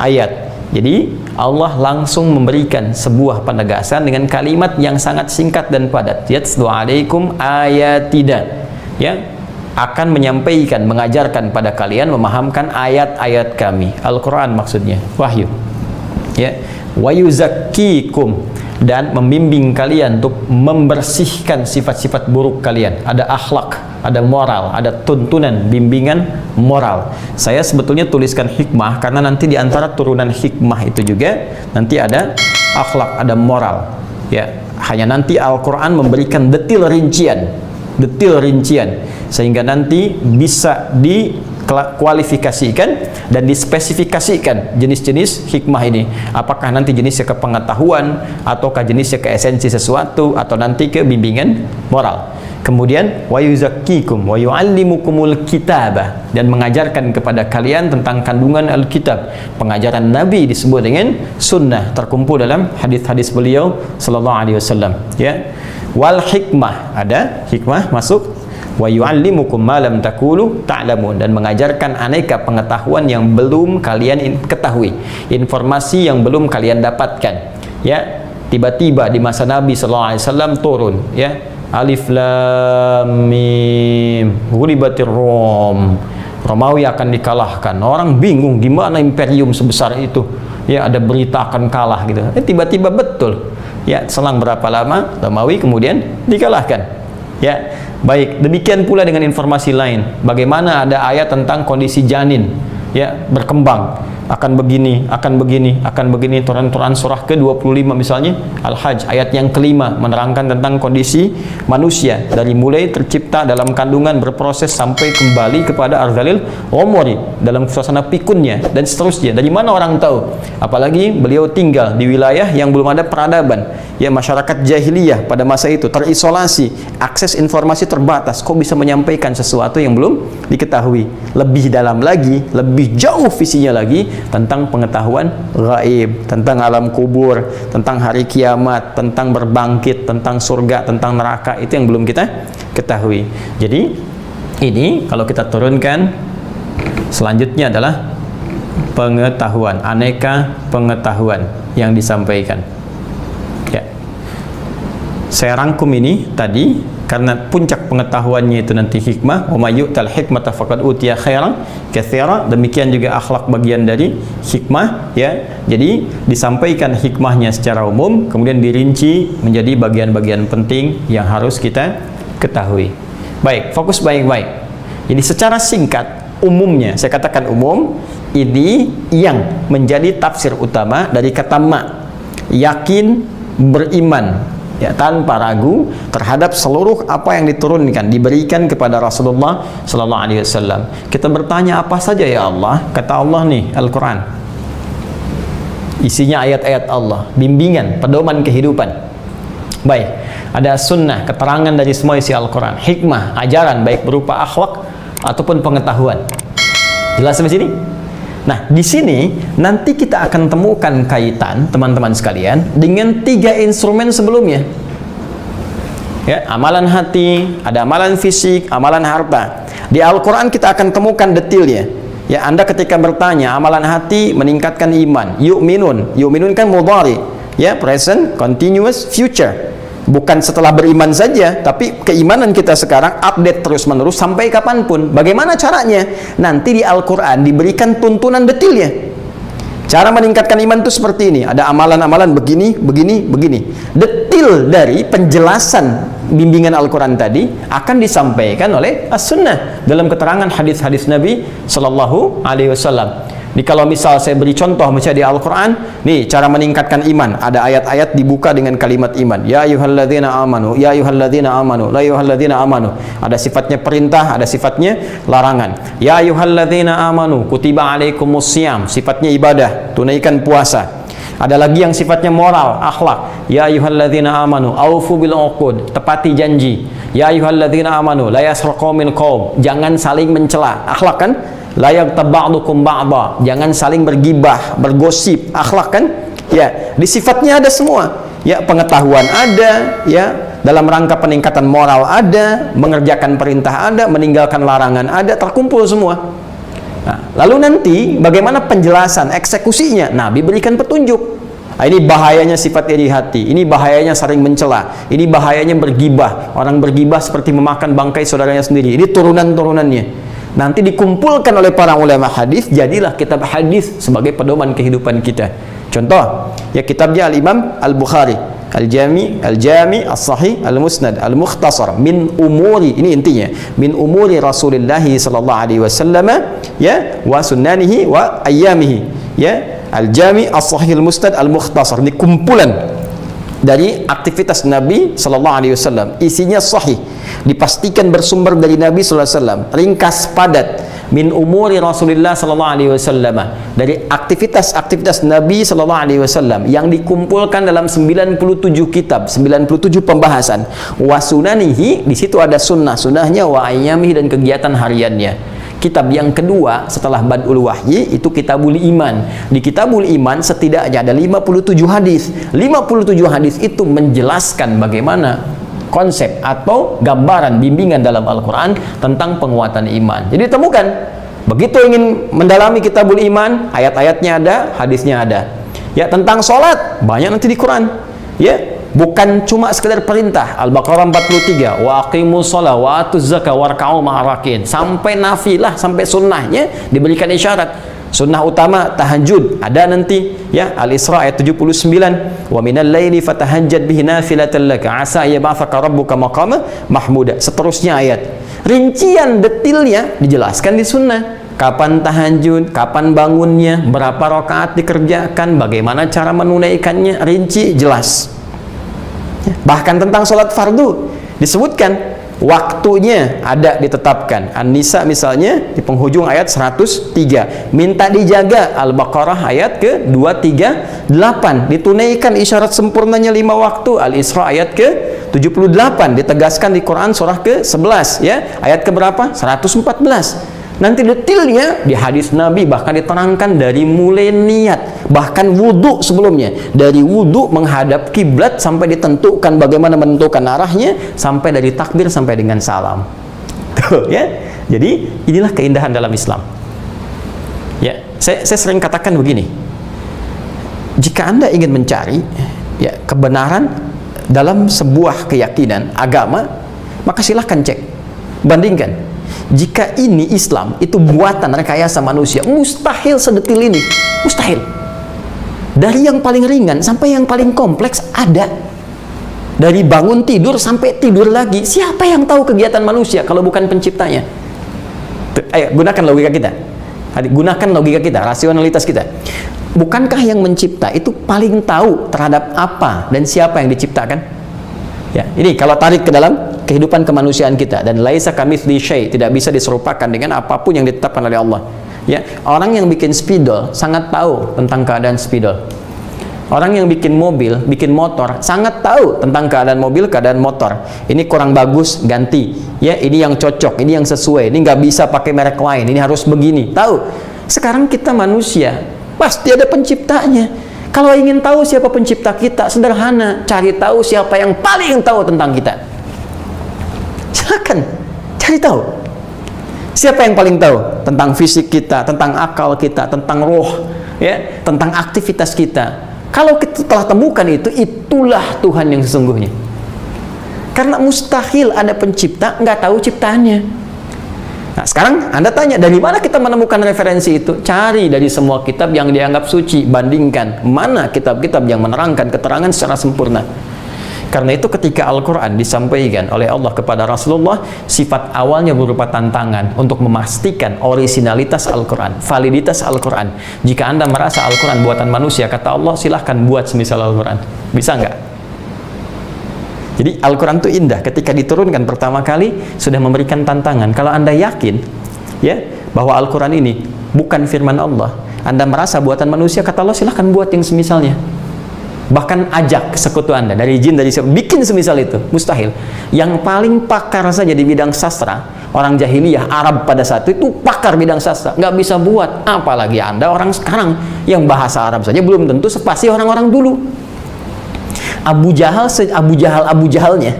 ayat. Jadi Allah langsung memberikan sebuah penegasan dengan kalimat yang sangat singkat dan padat. Yatlu alaikum ayatina, ya, akan menyampaikan, mengajarkan pada kalian, memahamkan ayat-ayat kami. Al-Quran maksudnya, wahyu, ya. Wa yuzakkikum, dan membimbing kalian untuk membersihkan sifat-sifat buruk kalian. Ada akhlak, ada moral, ada tuntunan, bimbingan moral. Saya sebetulnya tuliskan hikmah karena nanti di antara turunan hikmah itu juga nanti ada akhlak, ada moral. Ya, hanya nanti Al-Quran memberikan detail rincian, sehingga nanti bisa dikualifikasikan dan dispesifikasikan jenis-jenis hikmah ini. Apakah nanti jenisnya ke pengetahuan, ataukah jenisnya ke esensi sesuatu, atau nanti ke bimbingan moral. Kemudian wa yuzakkikum wa yuallimukumul kitabah, dan mengajarkan kepada kalian tentang kandungan Alkitab. Pengajaran Nabi disebut dengan sunnah, terkumpul dalam hadis-hadis beliau sallallahu alaihi wasallam, ya. Wal hikmah, ada hikmah masuk, wa yuallimukum ma lam takunu ta'lamun, dan mengajarkan aneka pengetahuan yang belum kalian ketahui, informasi yang belum kalian dapatkan, ya. Tiba-tiba di masa Nabi sallallahu alaihi wasallam turun, ya, Alif Lam Mim, ghulibatir Rom, Romawi akan dikalahkan. Orang bingung gimana imperium sebesar itu, ya, ada berita akan kalah gitu. Tiba-tiba betul, ya, selang berapa lama Romawi kemudian dikalahkan, ya. Baik, demikian pula dengan informasi lain. Bagaimana ada ayat tentang kondisi janin, ya, berkembang, akan begini, akan begini, akan begini. Turun-turun surah ke-25 misalnya Al-Hajj ayat yang kelima menerangkan tentang kondisi manusia dari mulai tercipta dalam kandungan, berproses sampai kembali kepada arzalil umuri, dalam suasana pikunnya dan seterusnya. Dari mana orang tahu? Apalagi beliau tinggal di wilayah yang belum ada peradaban, ya, masyarakat jahiliyah pada masa itu terisolasi, akses informasi terbatas. Kok bisa menyampaikan sesuatu yang belum diketahui? Lebih dalam lagi, lebih jauh visinya lagi tentang pengetahuan gaib, tentang alam kubur, tentang hari kiamat, tentang berbangkit, tentang surga, tentang neraka, itu yang belum kita ketahui. Jadi ini kalau kita turunkan, selanjutnya adalah pengetahuan, aneka pengetahuan yang disampaikan, ya. Saya rangkum ini tadi karena puncak pengetahuannya itu nanti hikmah. Wa may yu'tal hikmata faqad utiya khairan katsira. Demikian juga akhlak bagian dari hikmah, ya. Jadi disampaikan hikmahnya secara umum, kemudian dirinci menjadi bagian-bagian penting yang harus kita ketahui. Baik, fokus baik-baik. Jadi secara singkat, umumnya, saya katakan umum, ini yang menjadi tafsir utama dari kata ma, yakin, beriman, ya, tanpa ragu terhadap seluruh apa yang diturunkan, diberikan kepada Rasulullah sallallahu alaihi wasallam. Kita bertanya, apa saja ya Allah? Kata Allah nih, Al-Quran isinya ayat-ayat Allah, bimbingan, pedoman kehidupan. Baik, ada sunnah, keterangan dari semua isi Al-Quran, hikmah, ajaran baik berupa akhlak ataupun pengetahuan. Jelas sampai sini? Nah, di sini nanti kita akan temukan kaitan teman-teman sekalian dengan 3 instrumen sebelumnya. Ya, amalan hati, ada amalan fisik, amalan harta. Di Al-Qur'an kita akan temukan detailnya. Ya, Anda ketika bertanya amalan hati meningkatkan iman, yu'minun kan mudhari, ya, present, continuous, future. Bukan setelah beriman saja, tapi keimanan kita sekarang update terus-menerus sampai kapanpun. Bagaimana caranya? Nanti di Al-Quran diberikan tuntunan detailnya. Cara meningkatkan iman itu seperti ini. Ada amalan-amalan begini, begini, begini. Detail dari penjelasan bimbingan Al-Quran tadi akan disampaikan oleh As-Sunnah dalam keterangan hadis-hadis Nabi Sallallahu Alaihi Wasallam. Nih, kalau misal saya beri contoh misalnya di Al-Quran, nih cara meningkatkan iman, ada ayat-ayat dibuka dengan kalimat iman. Ya ayyuhalladzina amanu, ya ayyuhalladzina amanu, la ayyuhalladzina amanu. Ada sifatnya perintah, ada sifatnya larangan. Ya ayyuhalladzina amanu, kutiba alaikumusiyam, sifatnya ibadah, tunaikan puasa. Ada lagi yang sifatnya moral, akhlak. Ya ayyuhalladzina amanu, aufu bil uqud, tepati janji. Ya ayyuhalladzina amanu, la yasraqu min qaum, jangan saling mencela. Akhlak kan? La yaghtab ba'dukum ba'dha, jangan saling bergibah, bergosip, akhlak kan? Ya, di sifatnya ada semua. Ya, pengetahuan ada, ya, dalam rangka peningkatan moral ada, mengerjakan perintah ada, meninggalkan larangan ada, terkumpul semua. Nah, lalu nanti bagaimana penjelasan eksekusinya? Nabi berikan petunjuk. Nah, ini bahayanya sifat iri hati, ini bahayanya saling mencela, ini bahayanya bergibah. Orang bergibah seperti memakan bangkai saudaranya sendiri. Ini turunan-turunannya. Nanti dikumpulkan oleh para ulama hadis, jadilah kitab hadis sebagai pedoman kehidupan kita. Contoh, ya kitabnya Al-Imam Al-Bukhari, Al-Jami, As-Sahih, Al-Musnad, Al-Mukhtasar min umuri, ini intinya, min umuri Rasulullah sallallahu alaihi wasallam, ya, wa sunnanihi wa ayyamihi, ya, Al-Jami, As-Sahih, Al-Musnad, Al-Mukhtasar. Ini kumpulan dari aktivitas Nabi sallallahu alaihi wasallam, isinya sahih, dipastikan bersumber dari Nabi sallallahu alaihi wasallam, ringkas padat, min umuri Rasulullah sallallahu alaihi wasallam, dari aktivitas Nabi sallallahu alaihi wasallam yang dikumpulkan dalam 97 kitab, 97 pembahasan. Wa sunanihi, di situ ada sunnahnya, wa ayyamihi, dan kegiatan hariannya. Kitab yang kedua setelah Badul Wahyi itu Kitabul Iman. Di Kitabul Iman setidaknya ada 57 hadis. 57 hadis itu menjelaskan bagaimana konsep atau gambaran bimbingan dalam Al-Quran tentang penguatan iman. Jadi temukan, begitu ingin mendalami Kitabul Iman, ayat-ayatnya ada, hadisnya ada. Ya, tentang sholat banyak nanti di Quran. Ya, bukan cuma sekedar perintah. Al-Baqarah 43, wa aqimus shalah wa atuz zakah warka'u ma'arakin, sampai nafilah, sampai sunnahnya diberikan isyarat. Sunnah utama tahajud ada nanti, ya, Al-Isra ayat 79, wa minal laili fatahajjad bihi nafilatan laka asa yab'atsaka rabbuka maqama mahmuda. Seterusnya ayat. Rincian detailnya dijelaskan di sunnah. Kapan tahajud, kapan bangunnya, berapa rakaat dikerjakan, bagaimana cara menunaikannya, rinci, jelas. Bahkan tentang sholat fardu disebutkan, waktunya ada ditetapkan. An-Nisa misalnya di penghujung ayat 103, minta dijaga. Al-Baqarah ayat ke 238, ditunaikan isyarat sempurnanya 5 waktu. Al-Isra ayat ke 78, ditegaskan di Quran surah ke 11, ya, ayat ke berapa? 114. Nanti detailnya di hadis Nabi bahkan diterangkan dari mulai niat, bahkan wudhu sebelumnya, dari wudhu menghadap kiblat sampai ditentukan bagaimana menentukan arahnya, sampai dari takbir sampai dengan salam. Tuh, ya. Jadi inilah keindahan dalam Islam. Ya, saya sering katakan begini. Jika Anda ingin mencari, ya, kebenaran dalam sebuah keyakinan agama, maka silahkan cek, bandingkan. Jika ini Islam, itu buatan rekayasa manusia, mustahil sedetil ini, mustahil. Dari yang paling ringan sampai yang paling kompleks ada. Dari bangun tidur sampai tidur lagi, siapa yang tahu kegiatan manusia kalau bukan penciptanya? Ayo, gunakan logika kita. Gunakan logika kita, rasionalitas kita. Bukankah yang mencipta itu paling tahu terhadap apa dan siapa yang diciptakan? Ya, ini kalau tarik ke dalam kehidupan kemanusiaan kita, dan laisa kamitsli syai', tidak bisa diserupakan dengan apapun yang ditetapkan oleh Allah. Ya, orang yang bikin spidol sangat tahu tentang keadaan spidol. Orang yang bikin mobil, bikin motor sangat tahu tentang keadaan mobil, keadaan motor. Ini kurang bagus, ganti. Ya, ini yang cocok, ini yang sesuai. Ini nggak bisa pakai merek lain, ini harus begini. Tahu. Sekarang kita manusia, pasti ada penciptanya. Kalau ingin tahu siapa pencipta kita, sederhana, cari tahu siapa yang paling tahu tentang kita. Silakan cari tahu. Siapa yang paling tahu tentang fisik kita, tentang akal kita, tentang roh, ya, tentang aktivitas kita. Kalau kita telah temukan itu, itulah Tuhan yang sesungguhnya. Karena mustahil ada pencipta nggak tahu ciptaannya. Nah, sekarang Anda tanya, dari mana kita menemukan referensi itu? Cari dari semua kitab yang dianggap suci, bandingkan mana kitab-kitab yang menerangkan keterangan secara sempurna. Karena itu ketika Al-Quran disampaikan oleh Allah kepada Rasulullah, sifat awalnya berupa tantangan untuk memastikan originalitas Al-Quran, validitas Al-Quran. Jika Anda merasa Al-Quran buatan manusia, kata Allah, silahkan buat semisal Al-Quran. Bisa nggak? Jadi Al-Quran itu indah, ketika diturunkan pertama kali sudah memberikan tantangan. Kalau Anda yakin ya bahwa Al-Quran ini bukan firman Allah, Anda merasa buatan manusia, kata Allah, silahkan buat yang semisalnya. Bahkan ajak sekutu Anda dari jin, dari siapa, bikin semisal itu. Mustahil. Yang paling pakar saja di bidang sastra, orang jahiliyah Arab pada saat itu pakar bidang sastra, nggak bisa buat. Apalagi Anda orang sekarang yang bahasa Arab saja belum tentu sepasti orang-orang dulu. Abu Jahal, Abu Jahalnya,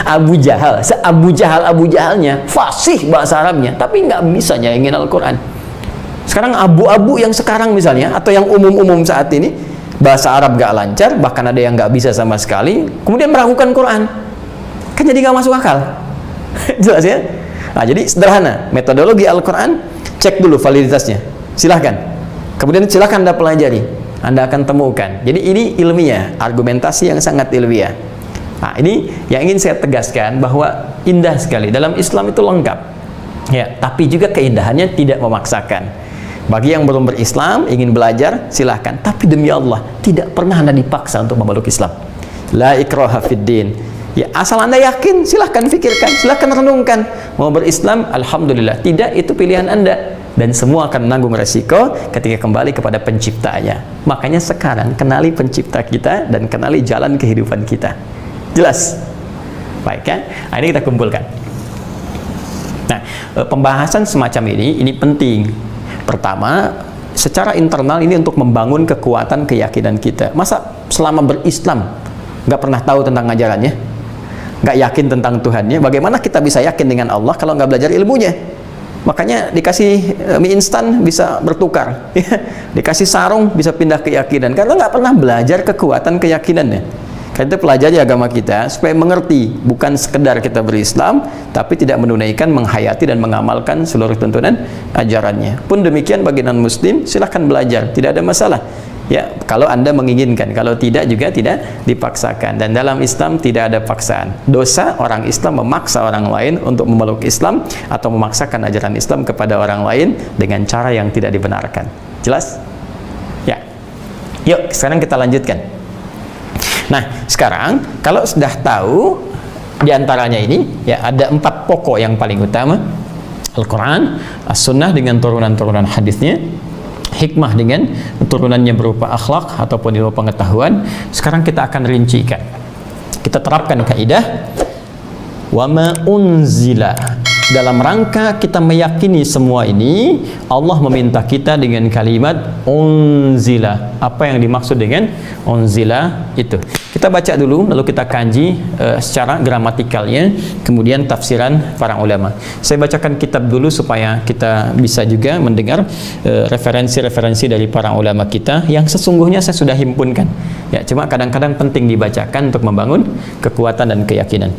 Abu Jahalnya fasih bahasa Arabnya, tapi nggak bisa nyaingin Al-Quran. Sekarang abu-abu yang sekarang misalnya, atau yang umum-umum saat ini, bahasa Arab nggak lancar, bahkan ada yang nggak bisa sama sekali, kemudian meragukan Quran, kan jadi nggak masuk akal. Jelas ya? Nah, jadi sederhana, metodologi Al-Quran, cek dulu validitasnya, silahkan. Kemudian silahkan Anda pelajari. Anda akan temukan. Jadi ini ilmiah, argumentasi yang sangat ilmiah. Nah, ini yang ingin saya tegaskan, bahwa indah sekali. Dalam Islam itu lengkap. Ya, tapi juga keindahannya tidak memaksakan. Bagi yang belum berislam, ingin belajar, silahkan. Tapi demi Allah, tidak pernah Anda dipaksa untuk memeluk Islam. La ikraha fid din. Ya, asal Anda yakin, silahkan fikirkan, silahkan renungkan. Mau berislam, alhamdulillah. Tidak, itu pilihan Anda. Dan semua akan menanggung resiko ketika kembali kepada penciptanya. Makanya sekarang kenali pencipta kita dan kenali jalan kehidupan kita. Jelas? Baik kan? Nah, ini kita kumpulkan. Nah, pembahasan semacam ini penting. Pertama, secara internal ini untuk membangun kekuatan keyakinan kita. Masa selama berislam nggak pernah tahu tentang ajarannya, nggak yakin tentang Tuhannya? Bagaimana kita bisa yakin dengan Allah kalau nggak belajar ilmunya? Makanya dikasih mie instan bisa bertukar, dikasih sarung bisa pindah keyakinan, karena nggak pernah belajar kekuatan keyakinannya. Karena itu pelajari agama kita supaya mengerti, bukan sekedar kita berislam, tapi tidak menunaikan, menghayati dan mengamalkan seluruh tuntunan ajarannya. Pun demikian bagi non muslim, silahkan belajar, tidak ada masalah. Ya, kalau Anda menginginkan, kalau tidak juga tidak dipaksakan. Dan dalam Islam tidak ada paksaan. Dosa orang Islam memaksa orang lain untuk memeluk Islam atau memaksakan ajaran Islam kepada orang lain dengan cara yang tidak dibenarkan. Jelas? Ya. Yuk, sekarang kita lanjutkan. Nah, sekarang kalau sudah tahu diantaranya ini, ya ada 4 pokok yang paling utama: Al-Quran, As-Sunnah dengan turunan-turunan hadisnya, hikmah dengan turunannya berupa akhlak ataupun ilmu pengetahuan. Sekarang kita akan rincikan. Kita terapkan kaidah wa ma unzila. Dalam rangka kita meyakini semua ini, Allah meminta kita dengan kalimat unzila. Apa yang dimaksud dengan unzila itu? Kita baca dulu, lalu kita kaji secara gramatikalnya, kemudian tafsiran para ulama. Saya bacakan kitab dulu supaya kita bisa juga mendengar referensi-referensi dari para ulama kita yang sesungguhnya saya sudah himpunkan. Ya, cuma kadang-kadang penting dibacakan untuk membangun kekuatan dan keyakinan.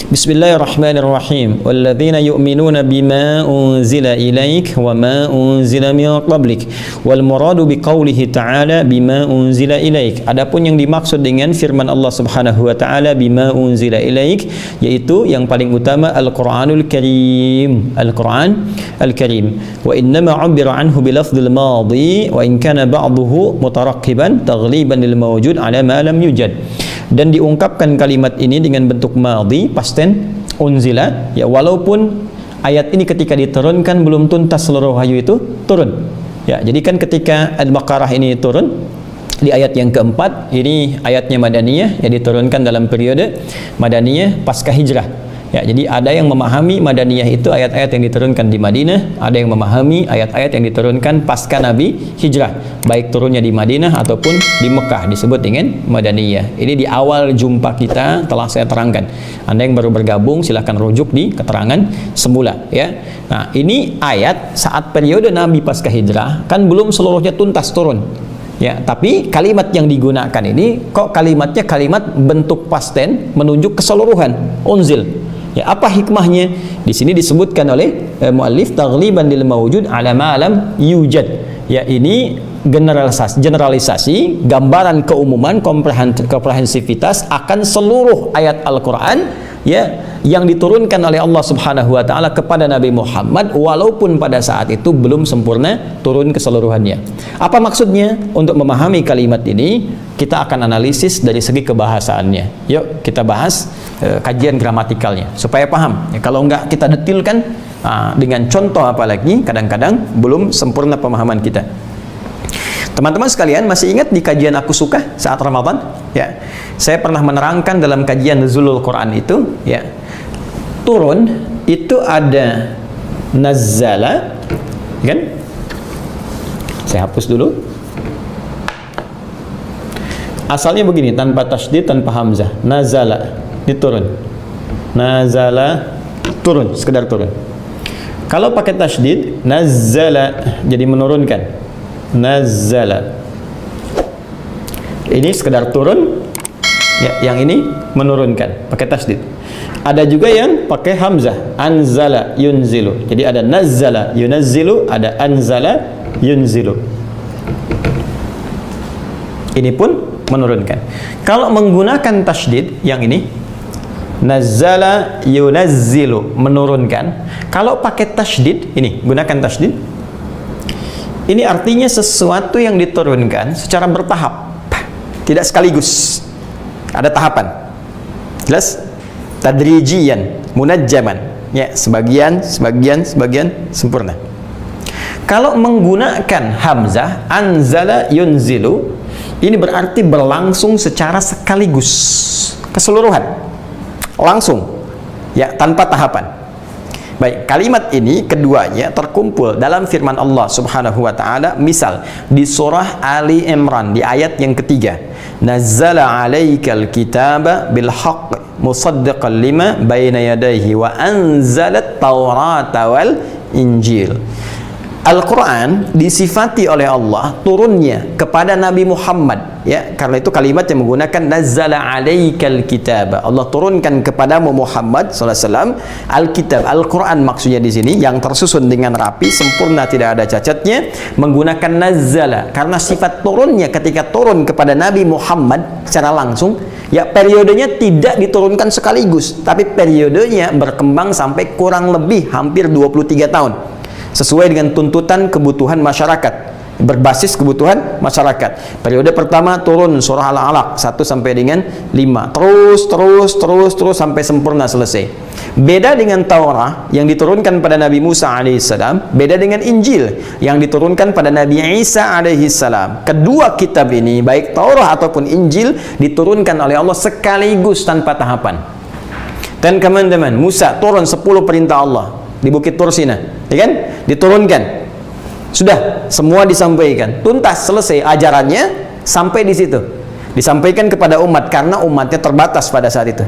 Bismillahirrahmanirrahim. Walladzina yu'minuna bima unzila ilaik wa ma unzila min qablik. Wal muradu biqaulihi ta'ala bima unzila ilaik. Adapun yang dimaksud dengan firman Allah Subhanahu wa taala bima unzila ilaik, yaitu yang paling utama Al-Qur'anul Karim. Al-Qur'an Al-Karim. Wa innama 'ubbira anhu bi lafdhil madhi wa in kana ba'dahu mutarakkiban taghliban lil mawjud 'ala ma lam yujad. Dan diungkapkan kalimat ini dengan bentuk madhi, past tense, unzila, ya, walaupun ayat ini ketika diturunkan belum tuntas seluruh wahyu itu turun. Ya, jadi kan ketika Al-Baqarah ini turun di ayat yang keempat, ini ayatnya Madaniyah, ya, diturunkan dalam periode Madaniyah pasca hijrah. Ya, jadi ada yang memahami Madaniyah itu ayat-ayat yang diturunkan di Madinah, ada yang memahami ayat-ayat yang diturunkan pasca Nabi hijrah, baik turunnya di Madinah ataupun di Mekah, disebut dengan Madaniyah. Ini di awal jumpa kita telah saya terangkan. Anda yang baru bergabung silahkan rujuk di keterangan semula ya. Nah, ini ayat saat periode Nabi pasca hijrah kan belum seluruhnya tuntas turun. Ya, tapi kalimat yang digunakan ini kok kalimatnya kalimat bentuk past tense menunjuk keseluruhan, unzil. Ya, apa hikmahnya? Di sini disebutkan oleh muallif taghliban lil mawjud ala ma lam yujad. Ya, ini generalisasi, gambaran keumuman, komprehensivitas akan seluruh ayat Al-Qur'an ya yang diturunkan oleh Allah Subhanahu wa taala kepada Nabi Muhammad walaupun pada saat itu belum sempurna turun keseluruhannya. Apa maksudnya? Untuk memahami kalimat ini kita akan analisis dari segi kebahasaannya. Yuk kita bahas kajian gramatikalnya supaya paham. Ya, kalau enggak kita detilkan dengan contoh apalagi kadang-kadang belum sempurna pemahaman kita. Teman-teman sekalian masih ingat di kajian Aku Suka saat Ramadan? Ya, saya pernah menerangkan dalam kajian Nuzulul Quran itu, ya, turun itu ada nazzala, kan? Saya hapus dulu. Asalnya begini, tanpa tasydid, tanpa hamzah. Nazala, diturun. Nazala, turun, sekedar turun. Kalau pakai tasydid, nazzala, jadi menurunkan. Nazzala. Ini sekedar turun, ya, yang ini menurunkan, pakai tasydid. Ada juga yang pakai hamzah, anzala yunzilu. Jadi ada nazzala yunazzilu, ada anzala yunzilu. Ini pun menurunkan. Kalau menggunakan tasydid yang ini, nazzala yunazzilu, menurunkan. Kalau pakai tasydid, ini gunakan tasydid. Ini artinya sesuatu yang diturunkan secara bertahap, tidak sekaligus. Ada tahapan. Jelas? Tadrijian, munajjaman. Ya, sebagian sempurna. Kalau menggunakan hamzah, anzala yunzilu, ini berarti berlangsung secara sekaligus, keseluruhan. Langsung. Ya, tanpa tahapan. Baik, kalimat ini keduanya terkumpul dalam firman Allah Subhanahu wa taala, misal di surah Ali Imran di ayat yang ketiga. Nazzala 'alaikal kitaba bil haqq musaddiqan lima baina yadayhi wa anzalat taurata wal injil. Al-Quran disifati oleh Allah turunnya kepada Nabi Muhammad, ya, karena itu kalimat yang menggunakan nazzala 'alaikal kitaba. Allah turunkan kepadamu Muhammad sallallahu alaihi wasallam al-kitab, Al-Quran maksudnya di sini yang tersusun dengan rapi, sempurna, tidak ada cacatnya, menggunakan nazzala karena sifat turunnya ketika turun kepada Nabi Muhammad secara langsung, ya, periodenya tidak diturunkan sekaligus, tapi periodenya berkembang sampai kurang lebih hampir 23 tahun. Sesuai dengan tuntutan kebutuhan masyarakat, berbasis kebutuhan masyarakat. Periode pertama turun surah Al-Alaq 1 sampai dengan 5, terus sampai sempurna selesai. Beda dengan Taurat yang diturunkan pada Nabi Musa alaihissalam, beda dengan Injil yang diturunkan pada Nabi Isa alaihissalam. Kedua kitab ini, baik Taurat ataupun Injil, diturunkan oleh Allah sekaligus tanpa tahapan. Dan teman-teman, Musa turun 10 perintah Allah di Bukit Tur Sina, ya kan? Diturunkan, sudah semua disampaikan, tuntas, selesai ajarannya sampai di situ, disampaikan kepada umat karena umatnya terbatas pada saat itu.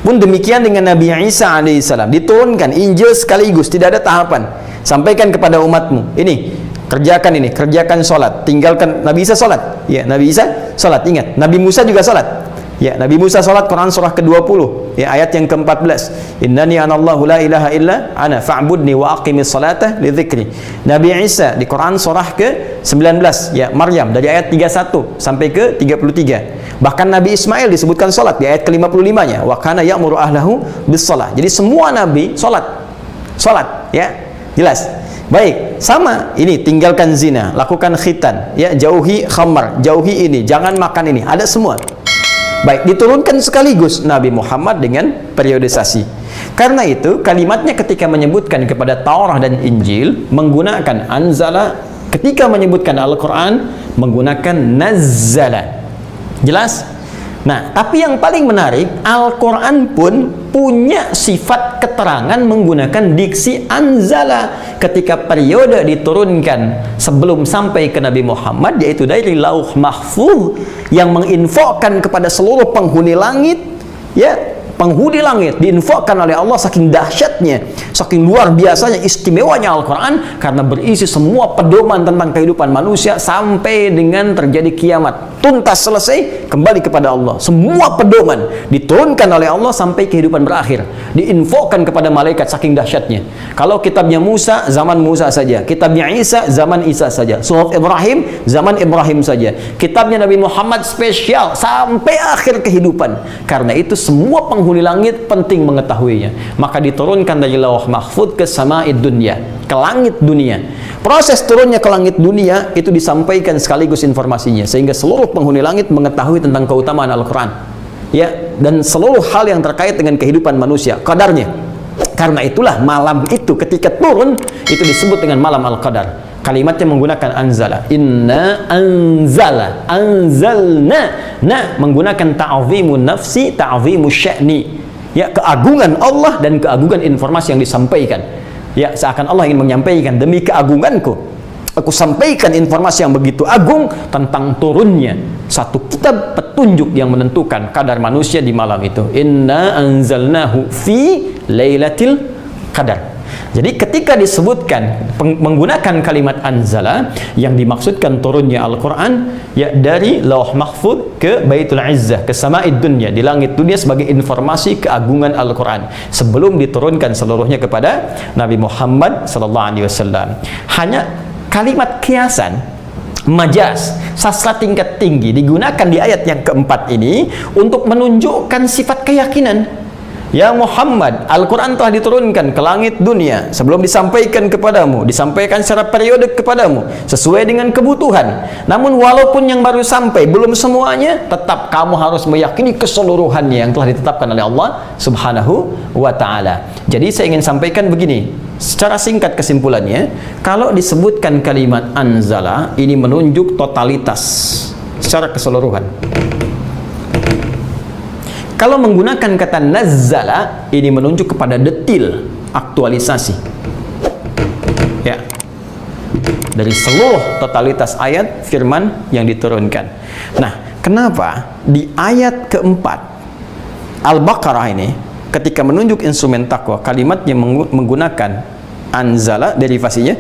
Pun demikian dengan Nabi Isa alaihissalam, diturunkan Injil sekaligus, tidak ada tahapan, sampaikan kepada umatmu, ini kerjakan, ini kerjakan sholat, tinggalkan. Nabi Isa sholat, ya, Nabi Isa sholat, ingat, Nabi Musa juga sholat. Ya, Nabi Musa salat, Quran surah ke-20, ya, ayat yang ke-14. Innani anallahu la ilaha illa ana fa'budni wa aqimis salata li dzikri. Nabi Isa di Quran surah ke-19, ya, Maryam, dari ayat 31 sampai ke 33. Bahkan Nabi Ismail disebutkan salat di ayat ke-55-nya, wa kana ya'muru ahlahu bis shalah. Jadi semua nabi salat. Salat, ya. Jelas. Baik, sama ini, tinggalkan zina, lakukan khitan, ya, jauhi khamar, jauhi ini, jangan makan ini, ada semua. Baik, diturunkan sekaligus Nabi Muhammad dengan periodisasi. Karena itu kalimatnya ketika menyebutkan kepada Taurat dan Injil menggunakan anzala, ketika menyebutkan Al-Quran menggunakan nazzala. Jelas? Nah, tapi yang paling menarik, Al-Quran pun punya sifat keterangan menggunakan diksi anzala ketika periode diturunkan sebelum sampai ke Nabi Muhammad, yaitu dari Lauh Mahfuz yang menginfokan kepada seluruh penghuni langit, ya, penghuni langit diinfokan oleh Allah. Saking dahsyatnya, saking luar biasanya, istimewanya Al-Quran karena berisi semua pedoman tentang kehidupan manusia sampai dengan terjadi kiamat, tuntas selesai, kembali kepada Allah. Semua pedoman diturunkan oleh Allah sampai kehidupan berakhir, diinfokan kepada malaikat, saking dahsyatnya. Kalau kitabnya Musa, zaman Musa saja. Kitabnya Isa, zaman Isa saja. Surat Ibrahim, zaman Ibrahim saja. Kitabnya Nabi Muhammad spesial sampai akhir kehidupan. Karena itu semua penghuni langit penting mengetahuinya. Maka diturunkan dari Lauh Mahfuz ke Sama'id Dunya, ke langit dunia. Proses turunnya ke langit dunia itu disampaikan sekaligus informasinya, sehingga seluruh penghuni langit mengetahui tentang keutamaan Al-Quran, ya, dan seluruh hal yang terkait dengan kehidupan manusia, qadarnya. Karena itulah malam itu ketika turun itu disebut dengan malam Al-Qadar. Kalimatnya menggunakan anzala, inna anzala, anzalna, nah, menggunakan ta'zimun nafsi, ta'zimus sya'ni, ya, keagungan Allah dan keagungan informasi yang disampaikan, ya, seakan Allah ingin menyampaikan, demi keagunganku aku sampaikan informasi yang begitu agung tentang turunnya satu kitab petunjuk yang menentukan kadar manusia di malam itu. Inna anzalnahu fi lailatul qadar. Jadi ketika disebutkan menggunakan kalimat anzala, yang dimaksudkan turunnya Al-Quran, ya, dari Lauh Mahfuz ke Baitul Izzah, ke Sama'id Dunya, di langit dunia, sebagai informasi keagungan Al-Quran sebelum diturunkan seluruhnya kepada Nabi Muhammad SAW. Hanya kalimat kiasan, majaz, sastra tingkat tinggi digunakan di ayat yang keempat ini untuk menunjukkan sifat keyakinan. Ya Muhammad, Al-Quran telah diturunkan ke langit dunia sebelum disampaikan kepadamu, disampaikan secara periode kepadamu sesuai dengan kebutuhan. Namun walaupun yang baru sampai belum semuanya, tetap kamu harus meyakini keseluruhannya yang telah ditetapkan oleh Allah Subhanahu wa Ta'ala. Jadi saya ingin sampaikan begini, secara singkat kesimpulannya, kalau disebutkan kalimat anzala, ini menunjuk totalitas secara keseluruhan. Kalau menggunakan kata nazzala, ini menunjuk kepada detil, aktualisasi, ya, dari seluruh totalitas ayat firman yang diturunkan. Nah, kenapa di ayat keempat Al-Baqarah ini ketika menunjuk instrumen takwa, kalimatnya menggunakan anzala, derivasinya,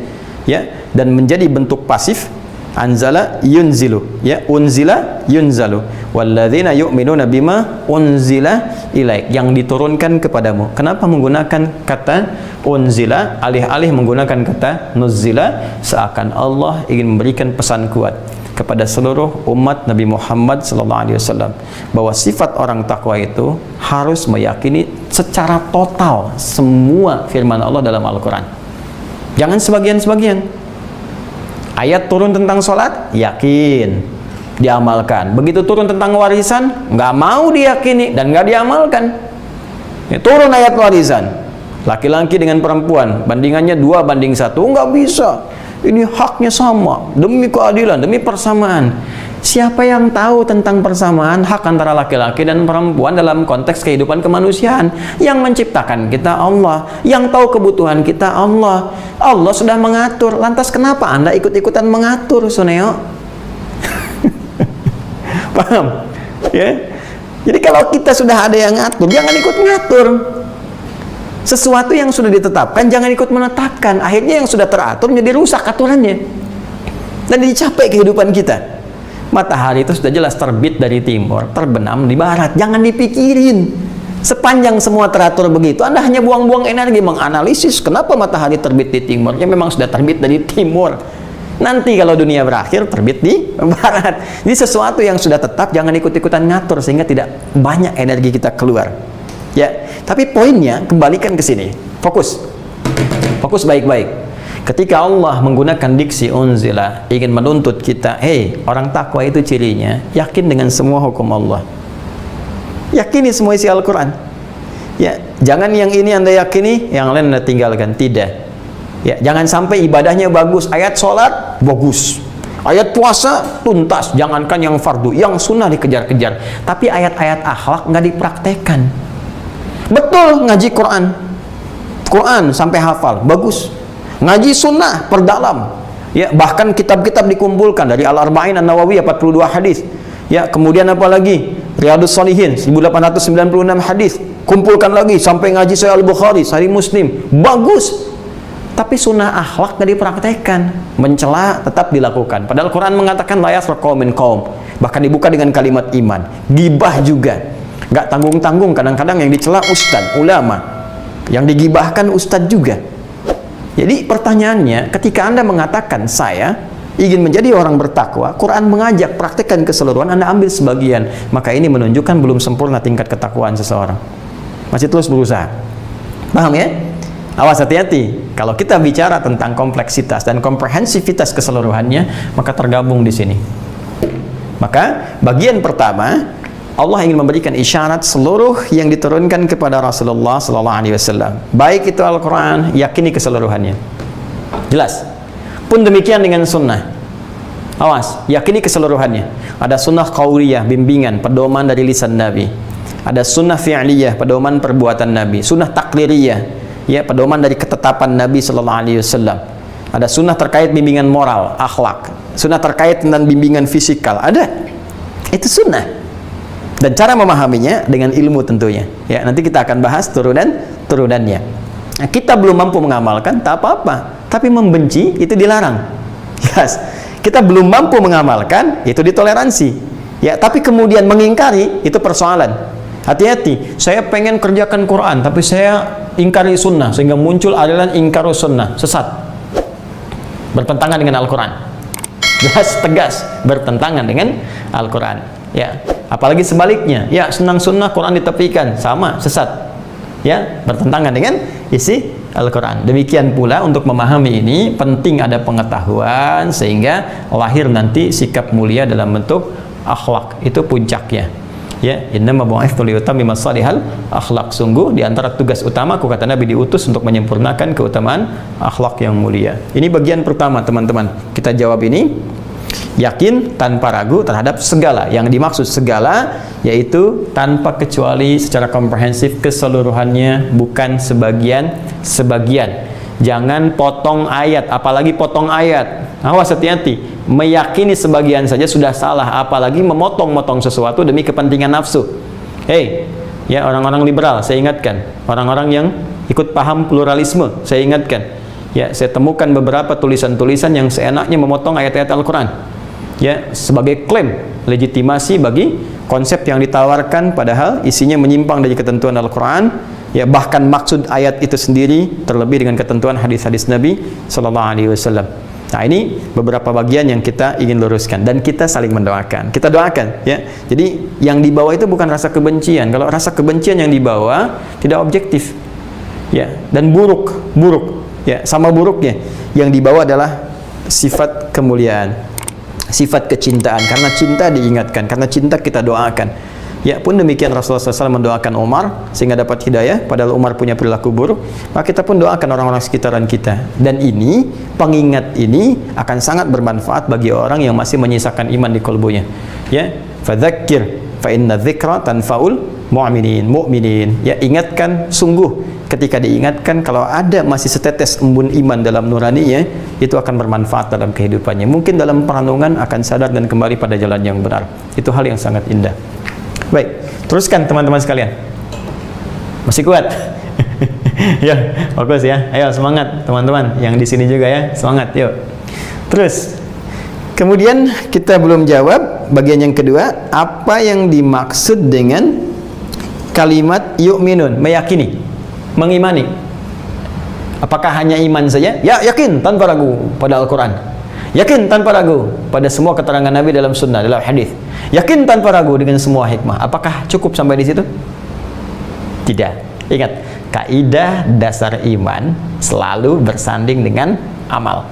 ya, dan menjadi bentuk pasif, anzala yunzilu, ya, unzila yunzalu, walladzina yu'minuna bima unzila ilaik, yang diturunkan kepadamu. Kenapa menggunakan kata unzila alih-alih menggunakan kata nuzila? Seakan Allah ingin memberikan pesan kuat kepada seluruh umat Nabi Muhammad SAW bahwa sifat orang takwa itu harus meyakini secara total semua firman Allah dalam Al-Quran, jangan sebagian-sebagian. Ayat turun tentang sholat, yakin, diamalkan. Begitu turun tentang warisan, nggak mau diyakini dan nggak diamalkan. Ya, turun ayat warisan, laki-laki dengan perempuan bandingannya 2:1, nggak bisa. Ini haknya sama, demi keadilan, demi persamaan. Siapa yang tahu tentang persamaan hak antara laki-laki dan perempuan dalam konteks kehidupan kemanusiaan? Yang menciptakan kita Allah, yang tahu kebutuhan kita Allah. Allah sudah mengatur, lantas kenapa Anda ikut-ikutan mengatur, Suneo? Paham? Ya? Jadi kalau kita sudah ada yang ngatur, jangan ikut ngatur. Sesuatu yang sudah ditetapkan, jangan ikut menetapkan. Akhirnya yang sudah teratur menjadi rusak aturannya, dan dicapai kehidupan kita. Matahari itu sudah jelas terbit dari timur, terbenam di barat. Jangan dipikirin. Sepanjang semua teratur begitu, Anda hanya buang-buang energi menganalisis kenapa matahari terbit di timur. Ya memang sudah terbit dari timur. Nanti kalau dunia berakhir, terbit di barat. Ini sesuatu yang sudah tetap, jangan ikut-ikutan ngatur sehingga tidak banyak energi kita keluar. Ya, tapi poinnya kembalikan ke sini. Fokus. Fokus baik-baik. Ketika Allah menggunakan diksi unzila, ingin menuntut kita, hei, orang takwa itu cirinya yakin dengan semua hukum Allah, yakini semua isi Al-Quran, ya, jangan yang ini Anda yakini, yang lain Anda tinggalkan. Tidak, ya, jangan sampai ibadahnya bagus, ayat sholat bagus, Ayat puasa tuntas, jangankan yang fardu, yang sunnah dikejar-kejar. Tapi ayat-ayat akhlak nggak dipraktekkan. Betul ngaji Quran sampai hafal, bagus. Ngaji sunnah, perdalam. Ya, bahkan kitab-kitab dikumpulkan dari Al-Arba'in An-Nawawiyah 42 hadis. Ya, kemudian apa lagi? Riyadhus Shalihin 1896 hadis. Kumpulkan lagi sampai ngaji Sahih Al-Bukhari, Sahih Muslim. Bagus. Tapi sunnah akhlak nggak dipraktekkan, mencela tetap dilakukan. Padahal Quran mengatakan la yasra qaumin qaum. Bahkan dibuka dengan kalimat iman. Gibah juga, nggak tanggung-tanggung. Kadang-kadang yang dicela ustadz, ulama, yang digibahkan ustadz juga. Jadi pertanyaannya, ketika Anda mengatakan saya ingin menjadi orang bertakwa, Quran mengajak praktekkan keseluruhan, Anda ambil sebagian, maka ini menunjukkan belum sempurna tingkat ketakwaan seseorang. Masih terus berusaha. Paham ya? Awas, hati-hati. Kalau kita bicara tentang kompleksitas dan komprehensivitas keseluruhannya, maka tergabung di sini. Maka bagian pertama, Allah ingin memberikan isyarat seluruh yang diturunkan kepada Rasulullah SAW. Baik itu Al-Quran, yakini keseluruhannya. Jelas. Pun demikian dengan sunnah. Awas, yakini keseluruhannya. Ada sunnah qauliyah, bimbingan, pedoman dari lisan Nabi. Ada sunnah fi'liyah, pedoman perbuatan Nabi. Sunnah takliriyah, ya, pedoman dari ketetapan Nabi SAW. Ada sunnah terkait bimbingan moral, akhlak. Sunnah terkait dengan bimbingan fisikal. Ada. Itu sunnah. Dan cara memahaminya dengan ilmu tentunya. Ya, nanti kita akan bahas turunannya. Nah, kita belum mampu mengamalkan, tak apa-apa. Tapi membenci itu dilarang. Yes. Kita belum mampu mengamalkan, itu ditoleransi. Ya, tapi kemudian mengingkari itu persoalan. Hati-hati, saya pengen kerjakan Quran, tapi saya ingkari sunnah, sehingga muncul aliran ingkarus sunnah, sesat, bertentangan dengan Al-Quran. Jelas, tegas, bertentangan dengan Al-Quran. Ya, apalagi sebaliknya, ya senang sunnah, Quran ditepikan, sama, sesat. Ya, bertentangan dengan isi Al-Quran. Demikian pula untuk memahami ini, penting ada pengetahuan, sehingga lahir nanti sikap mulia dalam bentuk akhlak, itu puncaknya. Ya, innama bu'ithtu liyutammima shalihal akhlak. Sungguh di antara tugas utama aku, kata Nabi, diutus untuk menyempurnakan keutamaan akhlak yang mulia. Ini bagian pertama, teman-teman. Kita jawab ini, yakin tanpa ragu terhadap segala. Yang dimaksud segala yaitu tanpa kecuali, secara komprehensif, keseluruhannya, bukan sebagian-sebagian. Jangan potong ayat, apalagi potong ayat. Awas, hati-hati. Meyakini sebagian saja sudah salah, apalagi memotong-motong sesuatu demi kepentingan nafsu. Ya, orang-orang liberal, saya ingatkan. Orang-orang yang ikut paham pluralisme, saya ingatkan. Ya, saya temukan beberapa tulisan-tulisan yang seenaknya memotong ayat-ayat Al-Quran. Ya, sebagai klaim legitimasi bagi konsep yang ditawarkan, padahal isinya menyimpang dari ketentuan Al-Quran. Ya, bahkan maksud ayat itu sendiri terlebih dengan ketentuan hadis-hadis Nabi SAW. Nah, ini beberapa bagian yang kita ingin luruskan, dan kita saling mendoakan. Kita doakan, ya. Jadi yang dibawa itu bukan rasa kebencian. Kalau rasa kebencian yang dibawa tidak objektif, ya, dan buruk, ya, sama buruknya. Yang dibawa adalah sifat kemuliaan, sifat kecintaan. Karena cinta diingatkan, karena cinta kita doakan. Ya, pun demikian Rasulullah SAW mendoakan Umar sehingga dapat hidayah, padahal Umar punya perilaku buruk. Maka kita pun doakan orang-orang sekitaran kita. Dan ini, pengingat ini akan sangat bermanfaat bagi orang yang masih menyisakan iman di kalbunya. Ya, fadzakir fa inna dzikra tanfaul mu'minin. Ya, ingatkan, sungguh ketika diingatkan, kalau ada masih setetes embun iman dalam nuraninya, itu akan bermanfaat dalam kehidupannya. Mungkin dalam perenungan akan sadar dan kembali pada jalan yang benar. Itu hal yang sangat indah. Baik, teruskan teman-teman sekalian. Masih kuat? Ya, fokus ya. Ayo semangat teman-teman yang di sini juga ya. Semangat, yuk. Terus, kemudian kita belum jawab bagian yang kedua, apa yang dimaksud dengan kalimat yu'minun, meyakini, mengimani. Apakah hanya iman saja? Ya, yakin tanpa ragu pada Al-Quran. Yakin tanpa ragu pada semua keterangan Nabi dalam sunnah, dalam hadis. Yakin tanpa ragu dengan semua hikmah. Apakah cukup sampai di situ? Tidak. Ingat, kaidah dasar iman selalu bersanding dengan amal.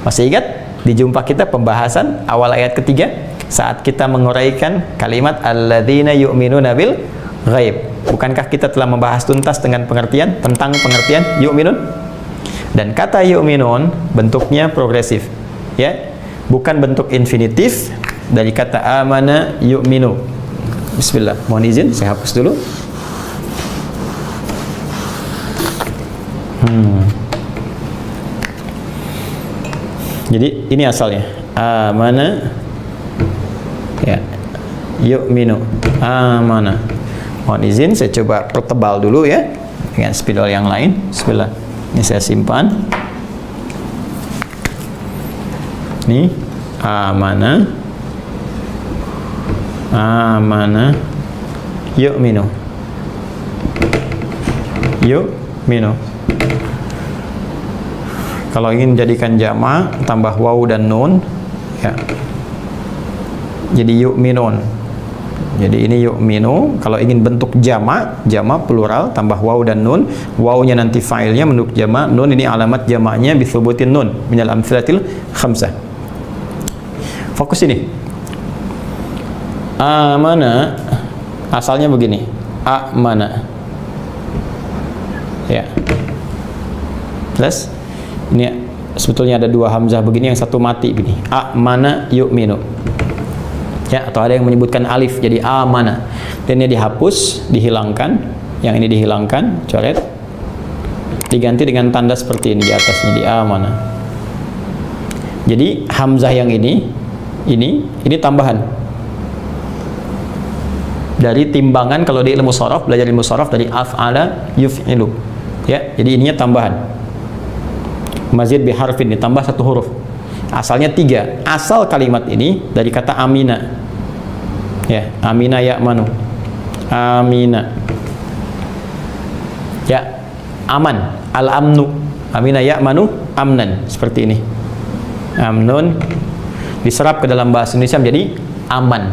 Masih ingat di jumpa kita pembahasan awal ayat ketiga saat kita menguraikan kalimat alladzina yu'minuna bil ghaib. Bukankah kita telah membahas tuntas tentang pengertian yu'minun? Dan kata yu'minun bentuknya progresif. Ya, bukan bentuk infinitif dari kata amana yu'minu. Bismillah, mohon izin saya hapus dulu. Jadi ini asalnya amana ya yu'minu amana. Mohon izin saya coba pertebal dulu ya dengan spidol yang lain. Bismillah, ini saya simpan. Ini amana amana yu'minu yu'minu. Kalau ingin jadikan jamak tambah waw dan nun ya, jadi yu'minun. Jadi ini yu'minu. Kalau ingin bentuk jamak plural tambah waw dan nun, wawnya nanti fa'ilnya bentuk jamak, nun ini alamat jamaknya bithubutin nun minal amthilatil khamsah. Fokus ini. Amana asalnya begini, amana ya. Jelas? Ini sebetulnya ada dua hamzah begini, yang satu mati begini. Amana yu'minu. Ya, atau ada yang menyebutkan alif jadi amana. Dan ini dihapus, dihilangkan. Yang ini dihilangkan, coret. Diganti dengan tanda seperti ini di atasnya di amana. Jadi hamzah yang ini tambahan. Dari timbangan kalau di ilmu shorof, belajar ilmu shorof dari af'ala yuf'ilu. Ya, jadi ininya tambahan. Mazid biharfin ditambah satu huruf. Asalnya 3. Asal kalimat ini dari kata amina. Ya, amina ya'manu. Amina. Ya, aman. Al-amnu. Amina ya'manu amnan. Seperti ini. Amnun diserap ke dalam bahasa Indonesia menjadi aman.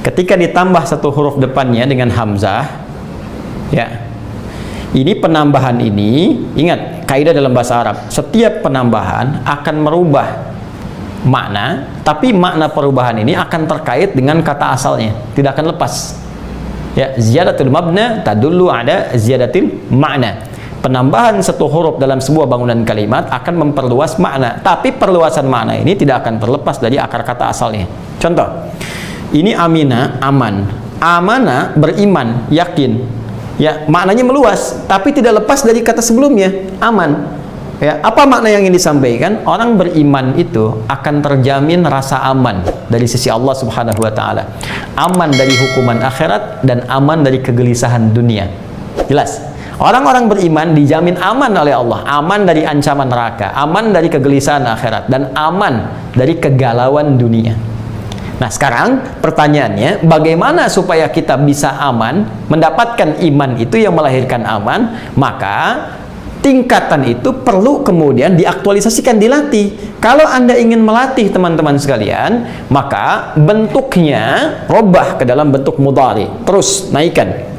Ketika ditambah satu huruf depannya dengan hamzah, ya. Ini penambahan ini, ingat kaidah dalam bahasa Arab, setiap penambahan akan merubah makna, tapi makna perubahan ini akan terkait dengan kata asalnya, tidak akan lepas. Ya, ziyadatul mabna tadullu ada ziyadatil makna. Penambahan satu huruf dalam sebuah bangunan kalimat akan memperluas makna, tapi perluasan makna ini tidak akan terlepas dari akar kata asalnya. Contoh, ini amina, aman. Amana, beriman, yakin. Ya, maknanya meluas, tapi tidak lepas dari kata sebelumnya, aman. Ya, apa makna yang ingin disampaikan? Orang beriman itu akan terjamin rasa aman dari sisi Allah Subhanahu wa taala. Aman dari hukuman akhirat dan aman dari kegelisahan dunia. Jelas? Orang-orang beriman dijamin aman oleh Allah, aman dari ancaman neraka, aman dari kegelisahan akhirat, dan aman dari kegalauan dunia. Nah, sekarang pertanyaannya, bagaimana supaya kita bisa aman, mendapatkan iman itu yang melahirkan aman? Maka tingkatan itu perlu kemudian diaktualisasikan, dilatih. Kalau Anda ingin melatih teman-teman sekalian, maka bentuknya robah ke dalam bentuk mudhari, terus naikkan.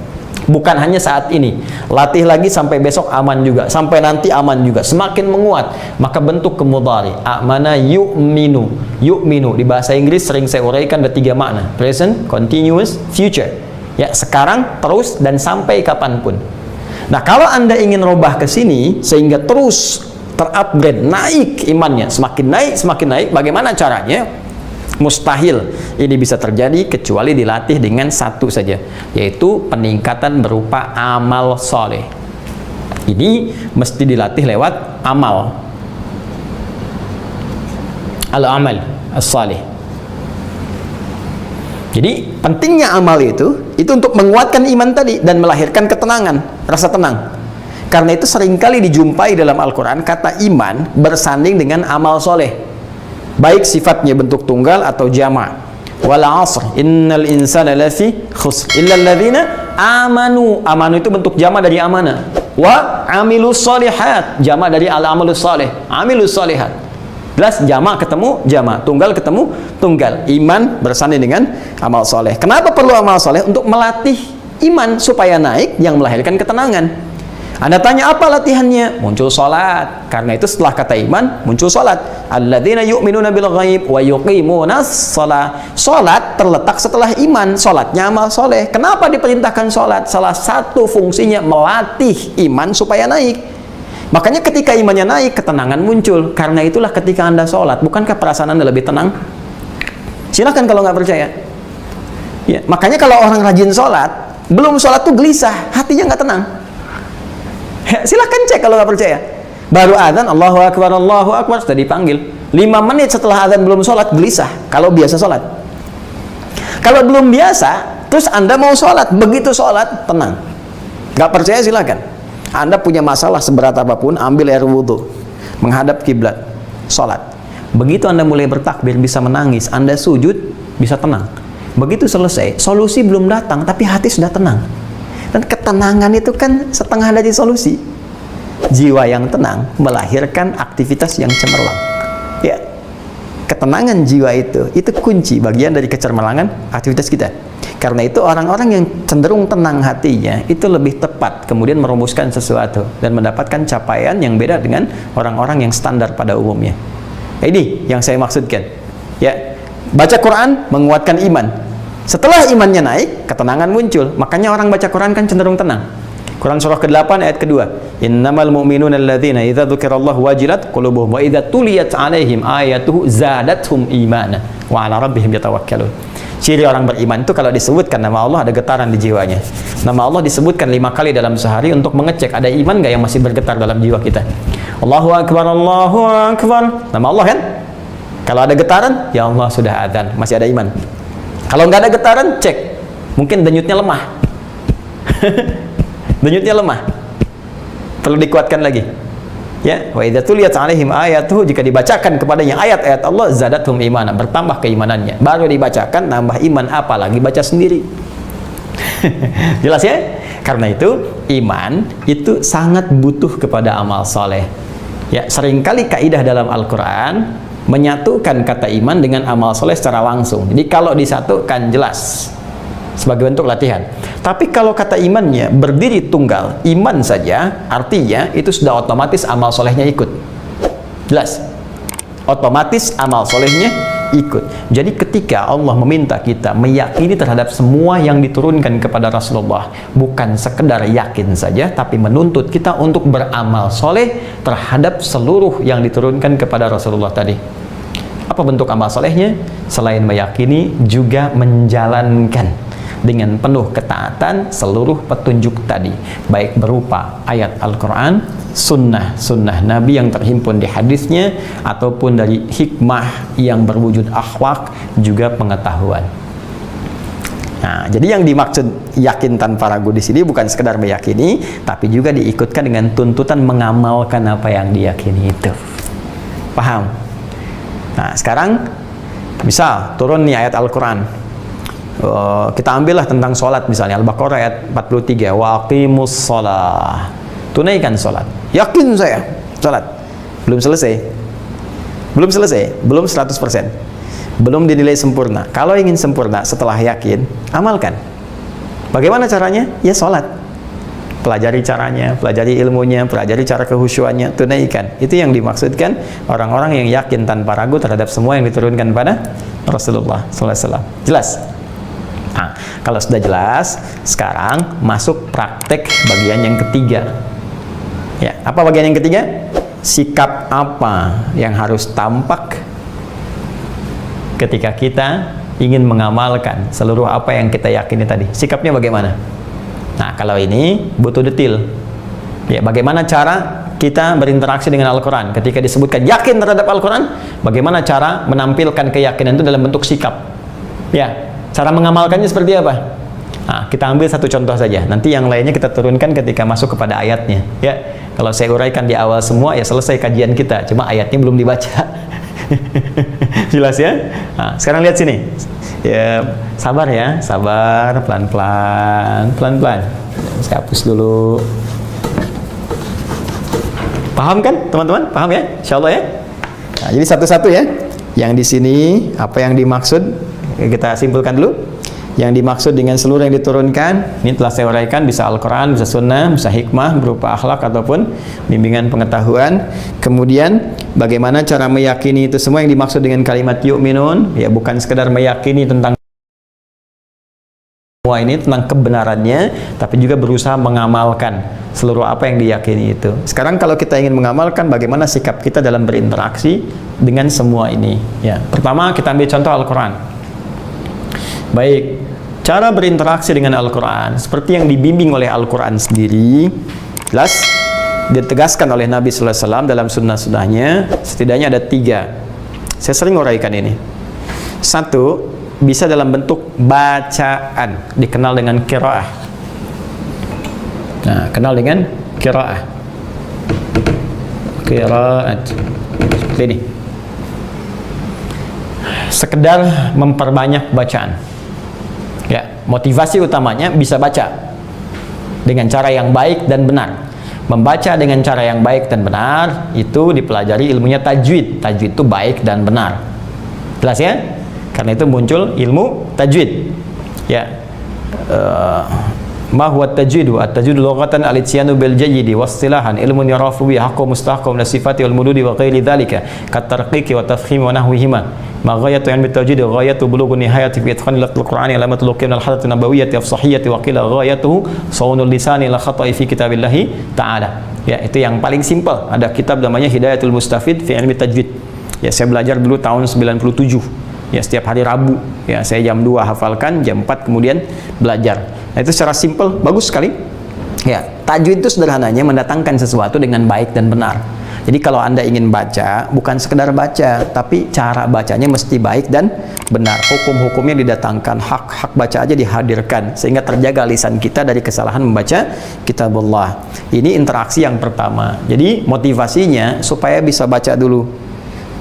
Bukan hanya saat ini, latih lagi sampai besok aman juga, sampai nanti aman juga, semakin menguat. Maka bentuk ke mudhari, amana yu'minu. Yu'minu di bahasa Inggris sering saya uraikan ada 3 makna: present, continuous, future. Ya, sekarang, terus, dan sampai kapanpun. Nah, kalau Anda ingin robah ke sini sehingga terus terupgrade, naik imannya, semakin naik, bagaimana caranya? Mustahil ini bisa terjadi kecuali dilatih dengan satu saja, yaitu peningkatan berupa amal soleh. Ini mesti dilatih lewat amal, al-amal as-salih. Jadi pentingnya amal itu untuk menguatkan iman tadi dan melahirkan ketenangan, rasa tenang. Karena itu seringkali dijumpai dalam Al-Quran kata iman bersanding dengan amal soleh, baik sifatnya bentuk tunggal atau jamak. Wal 'asr innal insana lafi khusr illa alladzina amanu. Amanu itu bentuk jamak dari amana. Wa 'amilus shalihat, jamak dari al-amalus salih, amilus shalihat. Jelas, jamak ketemu jamak, tunggal ketemu tunggal. Iman bersanding dengan amal soleh. Kenapa perlu amal soleh? Untuk melatih iman supaya naik, yang melahirkan ketenangan. Anda tanya apa latihannya? Muncul sholat. Karena itu setelah kata iman muncul sholat. Alladzina yu'minuna bil ghaib wa yuqimunas shalah. Sholat terletak setelah iman. Sholatnya amal soleh. Kenapa diperintahkan sholat? Salah satu fungsinya melatih iman supaya naik. Makanya ketika imannya naik, ketenangan muncul. Karena itulah ketika Anda sholat, bukankah perasaan Anda lebih tenang? Silahkan kalau nggak percaya. Ya, makanya kalau orang rajin sholat, belum sholat tuh gelisah, hatinya nggak tenang. Ya, silahkan cek kalau nggak percaya. Baru adzan, Allahu Akbar, sudah dipanggil. 5 menit setelah adzan belum sholat, gelisah. Kalau biasa sholat. Kalau belum biasa, terus Anda mau sholat, begitu sholat, tenang. Nggak percaya silahkan. Anda punya masalah seberat apapun, ambil air wudhu, menghadap kiblat, sholat. Begitu Anda mulai bertakbir, bisa menangis, Anda sujud, bisa tenang. Begitu selesai, solusi belum datang, tapi hati sudah tenang. Dan ketenangan itu kan setengah dari solusi. Jiwa yang tenang melahirkan aktivitas yang cemerlang. Ya, ketenangan jiwa itu kunci bagian dari kecermerlangan aktivitas kita. Karena itu orang-orang yang cenderung tenang hatinya itu lebih tepat kemudian merumuskan sesuatu dan mendapatkan capaian yang beda dengan orang-orang yang standar pada umumnya. Ini yang saya maksudkan. Ya, baca Quran menguatkan iman. Setelah imannya naik, ketenangan muncul. Makanya orang baca Quran kan cenderung tenang. Quran surah ke-8 ayat kedua. Innamal mu'minuna alladzina idza dzukirallahu wajilat qulubuhum wa idza tuliyat 'alaihim ayatuhu zadatuhum imana wa 'ala rabbihim yatawakkalun. Ciri orang beriman itu kalau disebutkan nama Allah ada getaran di jiwanya. Nama Allah disebutkan 5 kali dalam sehari untuk mengecek ada iman nggak yang masih bergetar dalam jiwa kita. Allahu Akbar, Allahu Akbar. Nama Allah kan? Kalau ada getaran, ya Allah sudah adzan, masih ada iman. Kalau nggak ada getaran, cek. Mungkin denyutnya lemah. Denyutnya lemah. Perlu dikuatkan lagi. Ya, wa idza tuliyat 'alaihim ayatuhu, jika dibacakan kepadanya ayat-ayat Allah, zadathum imana, bertambah keimanannya. Baru dibacakan nambah iman, apalagi baca sendiri. Jelas ya? Karena itu iman itu sangat butuh kepada amal soleh. Ya, seringkali kaidah dalam Al-Qur'an menyatukan kata iman dengan amal soleh secara langsung. Jadi kalau disatukan jelas sebagai bentuk latihan. Tapi kalau kata imannya berdiri tunggal, iman saja, artinya itu sudah otomatis amal solehnya ikut. Jelas? Otomatis amal solehnya ikut. Jadi ketika Allah meminta kita meyakini terhadap semua yang diturunkan kepada Rasulullah, bukan sekedar yakin saja, tapi menuntut kita untuk beramal soleh terhadap seluruh yang diturunkan kepada Rasulullah tadi. Apa bentuk amal solehnya? Selain meyakini, juga menjalankan dengan penuh ketaatan seluruh petunjuk tadi, baik berupa ayat Al-Quran, sunnah Nabi yang terhimpun di hadisnya, ataupun dari hikmah yang berwujud akhlak, juga pengetahuan. Nah, jadi yang dimaksud yakin tanpa ragu di sini bukan sekedar meyakini, tapi juga diikutkan dengan tuntutan mengamalkan apa yang diyakini itu. Paham? Nah, sekarang misal turun nih ayat Al-Quran. Kita ambillah tentang sholat misalnya Al-Baqarah ayat 43, waqimus sholah, tunaikan sholat. Yakin saya sholat, belum selesai, belum 100%, belum dinilai sempurna. Kalau ingin sempurna setelah yakin, amalkan. Bagaimana caranya? Ya sholat, pelajari caranya, pelajari ilmunya, pelajari cara kehusyuannya, tunaikan. Itu yang dimaksudkan orang-orang yang yakin tanpa ragu terhadap semua yang diturunkan pada Rasulullah SAW. Jelas? Nah, kalau sudah jelas, sekarang masuk praktek bagian yang ketiga. Ya, apa bagian yang ketiga? Sikap apa yang harus tampak ketika kita ingin mengamalkan seluruh apa yang kita yakini tadi? Sikapnya bagaimana? Nah, kalau ini butuh detail. Ya, bagaimana cara kita berinteraksi dengan Al-Quran? Ketika disebutkan yakin terhadap Al-Quran, bagaimana cara menampilkan keyakinan itu dalam bentuk sikap? Ya. Cara mengamalkannya seperti apa? Nah, kita ambil satu contoh saja. Nanti yang lainnya kita turunkan ketika masuk kepada ayatnya. Ya, kalau saya uraikan di awal semua, ya selesai kajian kita. Cuma ayatnya belum dibaca. Jelas ya? Nah, sekarang lihat sini. Ya, sabar ya, sabar, pelan-pelan. Saya hapus dulu. Paham kan, teman-teman? Paham ya? Insya Allah ya. Nah, jadi satu-satu ya. Yang di sini apa yang dimaksud? Kita simpulkan dulu. Yang dimaksud dengan seluruh yang diturunkan, ini telah saya uraikan, bisa Al-Quran, bisa Sunnah, bisa hikmah berupa akhlak ataupun bimbingan pengetahuan. Kemudian bagaimana cara meyakini itu semua yang dimaksud dengan kalimat yu'minun, ya bukan sekedar meyakini tentang semua ini tentang kebenarannya, tapi juga berusaha mengamalkan seluruh apa yang diyakini itu. Sekarang kalau kita ingin mengamalkan, bagaimana sikap kita dalam berinteraksi dengan semua ini? Ya, pertama kita ambil contoh Al-Quran. Baik, cara berinteraksi dengan Al-Quran seperti yang dibimbing oleh Al-Quran sendiri, jelas ditegaskan oleh Nabi Sallallahu Alaihi Wasallam dalam sunnah-sunnahnya. Setidaknya ada 3. Saya sering uraikan ini. 1, bisa dalam bentuk bacaan, dikenal dengan qiraah. Nah, kenal dengan qiraah. Qiraat. Seperti ini. Sekedar memperbanyak bacaan. Ya, motivasi utamanya bisa baca dengan cara yang baik dan benar. Membaca dengan cara yang baik dan benar itu dipelajari ilmunya tajwid. Tajwid itu baik dan benar. Jelas ya? Karena itu muncul ilmu tajwid. Ya. Ma huwa tajwid? At-tajwid lughatan al-ityanu bil jayyid wa istilahan ilmun yarafu bi haqqu mustahqam li sifati wal mududi wa ghairi dhalika kat tarqiqi wa tafkhim wa nahwihima. Ma ghayatu ilmi tajwid ghayatu bulugh nihayati fi itqan al-Qur'ani alamatul luqim al-hadath an-nabawiyyah as-sahiyyah wa qila ghayatuhu sawnul lisani la khata'i fi kitabillah ta'ala. Ya, itu yang paling simpel. Ada kitab namanya Hidayatul Mustafid fi ilmi tajwid. Ya, saya belajar dulu tahun 97. Ya, setiap hari Rabu, ya saya jam 2 hafalkan, jam 4 kemudian belajar. Nah, itu secara simpel, bagus sekali. Ya, tajwid itu sederhananya mendatangkan sesuatu dengan baik dan benar. Jadi kalau Anda ingin baca, bukan sekedar baca, tapi cara bacanya mesti baik dan benar. Hukum-hukumnya didatangkan, hak-hak baca aja dihadirkan, sehingga terjaga lisan kita dari kesalahan membaca kitabullah. Ini interaksi yang pertama. Jadi motivasinya supaya bisa baca dulu.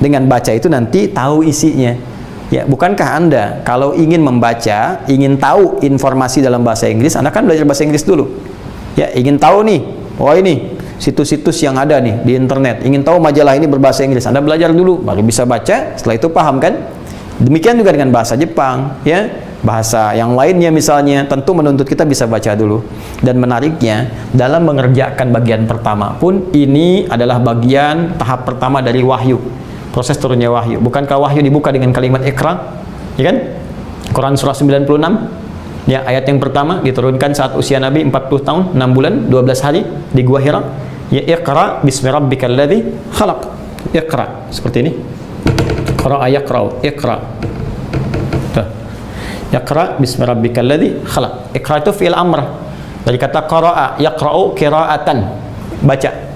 Dengan baca itu nanti tahu isinya. Ya, bukankah Anda kalau ingin membaca, ingin tahu informasi dalam bahasa Inggris, Anda kan belajar bahasa Inggris dulu. Ya, ingin tahu nih, oh ini situs-situs yang ada nih di internet, ingin tahu majalah ini berbahasa Inggris, Anda belajar dulu, baru bisa baca, setelah itu paham kan? Demikian juga dengan bahasa Jepang, ya, bahasa yang lainnya misalnya, tentu menuntut kita bisa baca dulu. Dan menariknya, dalam mengerjakan bagian pertama pun, ini adalah bagian tahap pertama dari wahyu. Proses turunnya wahyu. Bukankah wahyu dibuka dengan kalimat Iqra? Ya kan? Quran surah 96. Ya, ayat yang pertama diturunkan saat usia Nabi 40 tahun, 6 bulan, 12 hari di Gua Hira. Ya, Iqra bismi rabbikal ladzi khalaq. Iqra. Seperti ini. Qara'a yaqra'u. Iqra. Tuh. Iqra bismi rabbikal ladzi khalaq. Iqra itu fi'il amr. Dari kata qara'a yaqra'u qira'atan. Baca.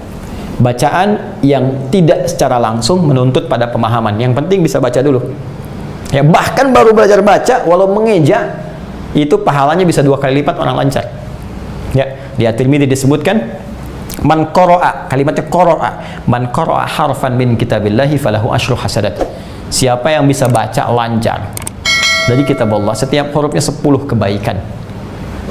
Bacaan yang tidak secara langsung menuntut pada pemahaman. Yang penting bisa baca dulu. Ya, bahkan baru belajar baca, walau mengeja, itu pahalanya bisa 2 kali lipat orang lancar. Ya, di At-Tirmidzi disebutkan, man qara'a, kalimatnya qara'a, man qara'a harfan min kitabillahi falahu asyru hasanat. Siapa yang bisa baca lancar dari kitab Allah, setiap hurufnya 10 kebaikan.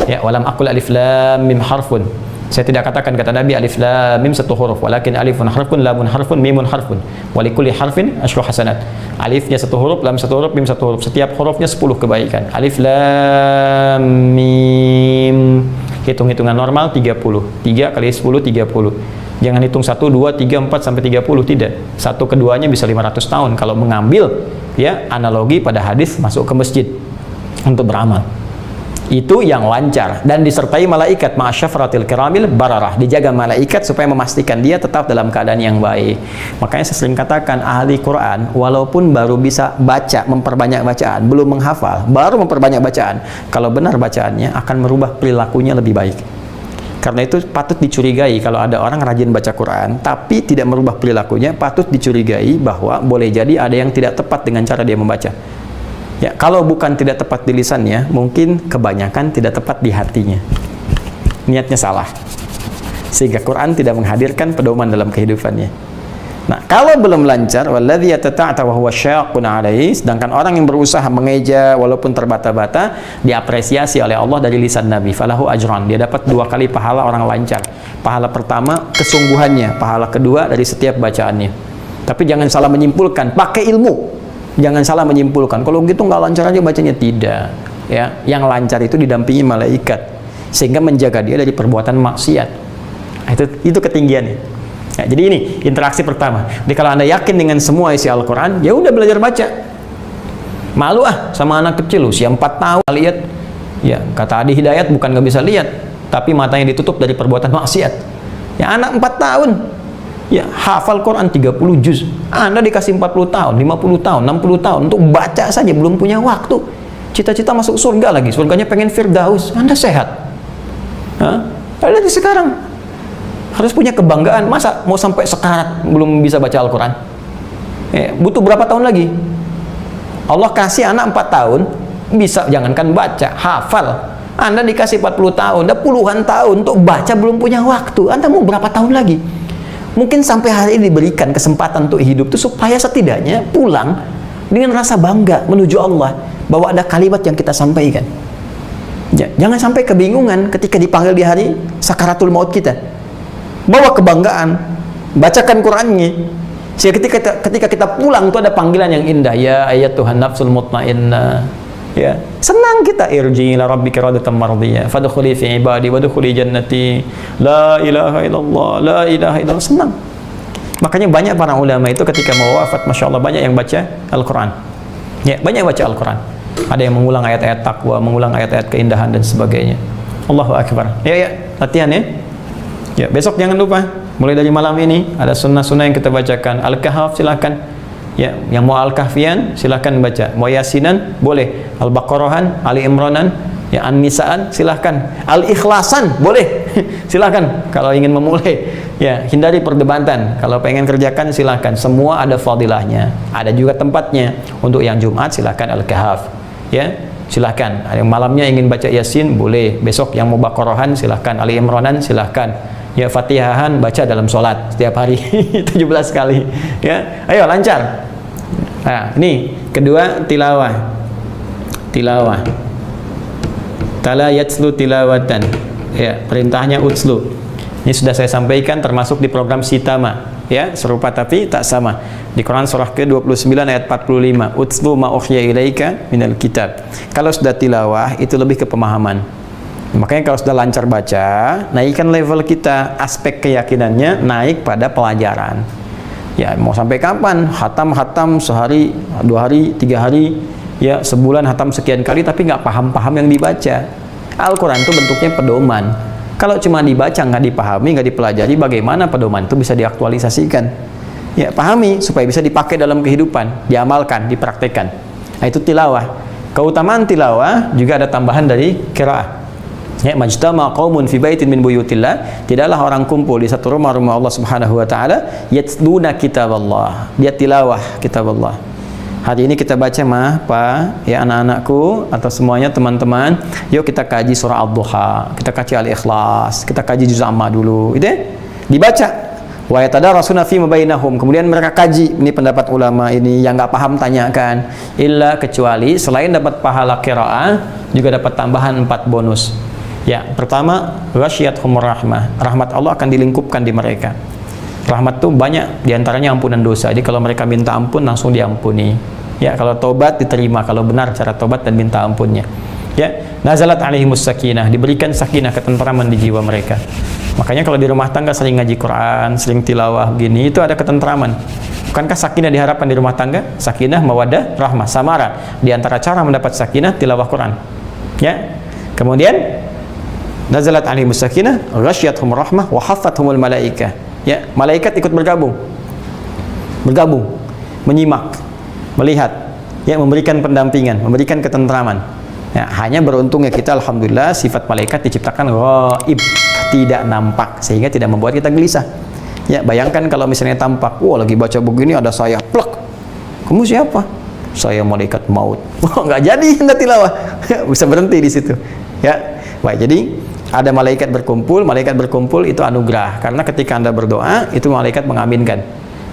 Ya, walam aqul alif lam mim harfun. Saya tidak katakan, kata Nabi, alif lam mim 1 huruf, walakin alifun harfun, lamun harfun, mimun harfun, walikulli harfin asyru hasanat. Alifnya 1 huruf, lam 1 huruf, mim 1 huruf, setiap hurufnya 10 kebaikan. Alif lam mim, hitung-hitungan normal 30, 3 kali 10 30. Jangan hitung 1, 2, 3, 4 sampai 30, tidak. Satu keduanya bisa 500 tahun kalau mengambil, ya, analogi pada hadis masuk ke masjid untuk beramal. Itu yang lancar dan disertai malaikat ma'asyafratil kiramil bararah, dijaga malaikat supaya memastikan dia tetap dalam keadaan yang baik. Makanya saya sering katakan, ahli Quran walaupun baru bisa baca, memperbanyak bacaan, belum menghafal, baru memperbanyak bacaan, kalau benar bacaannya akan merubah perilakunya lebih baik. Karena itu patut dicurigai kalau ada orang rajin baca Quran tapi tidak merubah perilakunya, patut dicurigai bahwa boleh jadi ada yang tidak tepat dengan cara dia membaca. Ya, kalau bukan tidak tepat di lisannya, mungkin kebanyakan tidak tepat di hatinya. Niatnya salah. Sehingga Quran tidak menghadirkan pedoman dalam kehidupannya. Nah, kalau belum lancar, walladzi yatata'ata wa huwa syaqqun 'alaihi, sedangkan orang yang berusaha mengeja walaupun terbata-bata, diapresiasi oleh Allah dari lisan Nabi, falahu ajran, dia dapat 2 kali pahala orang lancar. Pahala pertama kesungguhannya, pahala kedua dari setiap bacaannya. Tapi jangan salah menyimpulkan, pakai ilmu. Jangan salah menyimpulkan, kalau gitu nggak lancar aja bacanya, tidak. Ya, yang lancar itu didampingi malaikat sehingga menjaga dia dari perbuatan maksiat. Itu ketinggiannya. Ya, jadi ini interaksi pertama. Jadi kalau Anda yakin dengan semua isi Al-Quran, ya udah belajar baca. Malu sama anak kecil usia 4 tahun lihat Ya, kata Adi Hidayat bukan nggak bisa lihat, tapi matanya ditutup dari perbuatan maksiat. Ya, anak 4 tahun, ya hafal Quran 30 juz. Anda dikasih 40 tahun, 50 tahun, 60 tahun untuk baca saja belum punya waktu. Cita-cita masuk surga lagi, surganya pengen Firdaus. Anda sehat. Dari sekarang harus punya kebanggaan. Masa mau sampai sekarat belum bisa baca Al-Quran? Butuh berapa tahun lagi? Allah kasih anak 4 tahun bisa, jangankan baca, hafal. Anda dikasih 40 tahun, udah puluhan tahun untuk baca belum punya waktu. Anda mau berapa tahun lagi? Mungkin sampai hari ini diberikan kesempatan untuk hidup itu supaya setidaknya pulang dengan rasa bangga menuju Allah bahwa ada kalimat yang kita sampaikan. Ya, jangan sampai kebingungan ketika dipanggil di hari sakaratul maut kita. Bawa kebanggaan, bacakan Qur'annya. Sehingga ketika kita pulang itu ada panggilan yang indah, ya ayat Tuhan nafsul mutmainnah. Ya, senang kita, irji ila rabbika radatan mardiyah fadkhuli fi ibadi wadkhuli jannati la ilaha illallah la ilaha illallah. Senang. Makanya banyak para ulama itu ketika mau wafat, masya Allah, banyak yang baca Al-Quran. Ya, banyak yang baca Al-Quran. Ada yang mengulang ayat-ayat takwa, mengulang ayat-ayat keindahan dan sebagainya. Allahu Akbar. Ya, latihan ya. Ya, besok jangan lupa, mulai dari malam ini ada sunnah-sunnah yang kita bacakan. Al-Kahf silakan. Ya, yang mau Al-Kahfian silakan baca. Mau Yasinan boleh. Al-Baqarahan, Ali Imranan, ya An-Nisaan silakan. Al-Ikhlasan boleh. Silakan kalau ingin memulai. Ya, hindari perdebatan. Kalau pengen kerjakan silakan. Semua ada fadilahnya. Ada juga tempatnya. Untuk yang Jumat silakan Al-Kahf. Ya, silakan. Yang malamnya ingin baca Yasin boleh. Besok yang mau Baqarahan silakan. Ali Imranan silakan. Ya, Fatihahan baca dalam sholat setiap hari 17 kali. Ya, ayo lancar. Nah, ini kedua, tilawah. Tilawah. Tala yatslu tilawatan. Ya, perintahnya utslu. Ini sudah saya sampaikan, termasuk di program Sitama. Ya, serupa tapi tak sama. Di Quran surah ke-29 ayat 45. Utslu ma ukhya ilaika minal kitab. Kalau sudah tilawah itu lebih ke pemahaman. Makanya kalau sudah lancar baca, naikkan level kita, aspek keyakinannya naik pada pelajaran. Ya, mau sampai kapan? Hatam sehari, 2 hari, 3 hari, ya sebulan hatam sekian kali, tapi nggak paham-paham yang dibaca. Al-Quran itu bentuknya pedoman. Kalau cuma dibaca, nggak dipahami, nggak dipelajari, bagaimana pedoman itu bisa diaktualisasikan? Ya, pahami supaya bisa dipakai dalam kehidupan, diamalkan, dipraktekkan. Nah, itu tilawah. Keutamaan tilawah juga ada tambahan dari qiraah. Ya, majtama qaumun fi baitin min buyutillah, tidaklah orang kumpul di satu rumah Allah Subhanahu wa taala, yatluna kitaballah, dia tilawah kitaballah. Hari ini kita baca Pak, ya anak-anakku atau semuanya teman-teman, yuk kita kaji surah Ad-Duha, kita kaji Al-Ikhlas, kita kaji juz amma dulu. Itu dibaca. Wa yatadarasuna fi ma bainahum, kemudian mereka kaji. Ini pendapat ulama ini, yang nggak paham tanyakan. Illa, kecuali selain dapat pahala qiraah, juga dapat tambahan 4 bonus. Ya, pertama, ghasyiyatuhumur rahmah. Rahmat Allah akan dilingkupkan di mereka. Rahmat itu banyak, diantaranya ampunan dosa. Jadi kalau mereka minta ampun, langsung diampuni. Ya, kalau tobat diterima, kalau benar cara tobat dan minta ampunnya. Ya, nazalat alaihimus sakinah, diberikan sakinah, ketentraman di jiwa mereka. Makanya kalau di rumah tangga sering ngaji Quran, sering tilawah begini, itu ada ketentraman. Bukankah sakinah diharapkan di rumah tangga? Sakinah, mawaddah, rahmah, samara. Di antara cara mendapat sakinah, tilawah Quran. Ya. Kemudian nazalat alaihimus sakinah, ghasyiyatuhumur rahmah wa haffathumul malaikah. Ya, malaikat ikut bergabung, menyimak, melihat, ya, memberikan pendampingan, memberikan ketentraman. Ya, hanya beruntungnya kita, alhamdulillah, sifat malaikat diciptakan ghaib, tidak nampak, sehingga tidak membuat kita gelisah. Ya, bayangkan kalau misalnya tampak, wah lagi baca begini ada saya, plek, kamu siapa? Saya malaikat maut. Wah, nggak jadi Anda tilawah, bisa berhenti di situ. Ya, baik, jadi ada malaikat berkumpul itu anugerah, karena ketika Anda berdoa itu malaikat mengaminkan.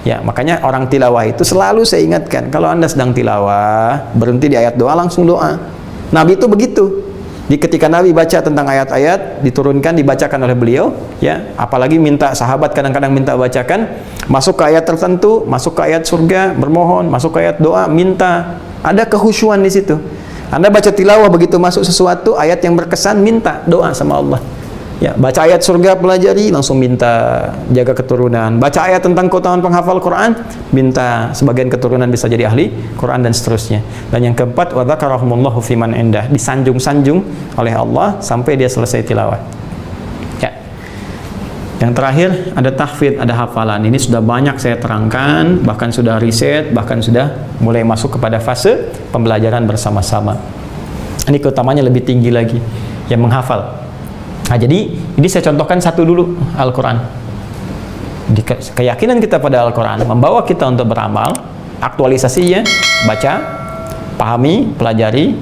Ya, makanya orang tilawah itu selalu saya ingatkan, kalau Anda sedang tilawah, berhenti di ayat doa, langsung doa. Nabi itu begitu. Ketika Nabi baca tentang ayat-ayat diturunkan, dibacakan oleh beliau, ya, apalagi minta sahabat kadang-kadang minta bacakan, masuk ke ayat tertentu, masuk ke ayat surga, bermohon, masuk ke ayat doa, minta, ada kehusyuan di situ. Anda baca tilawah, begitu masuk sesuatu ayat yang berkesan, minta doa sama Allah. Ya, baca ayat surga pelajari, langsung minta jaga keturunan. Baca ayat tentang keutamaan penghafal Quran, minta sebagian keturunan bisa jadi ahli Quran dan seterusnya. Dan yang keempat, wa dzakarahumullahu fiman indah, disanjung-sanjung oleh Allah sampai dia selesai tilawah. Ya. Yang terakhir ada tahfidz, ada hafalan. Ini sudah banyak saya terangkan, bahkan sudah riset, bahkan sudah mulai masuk kepada fase pembelajaran bersama-sama. Ini keutamanya lebih tinggi lagi, yang menghafal. Nah, jadi ini saya contohkan satu dulu, Al-Quran. Keyakinan kita pada Al-Quran membawa kita untuk beramal, aktualisasinya, baca, pahami, pelajari,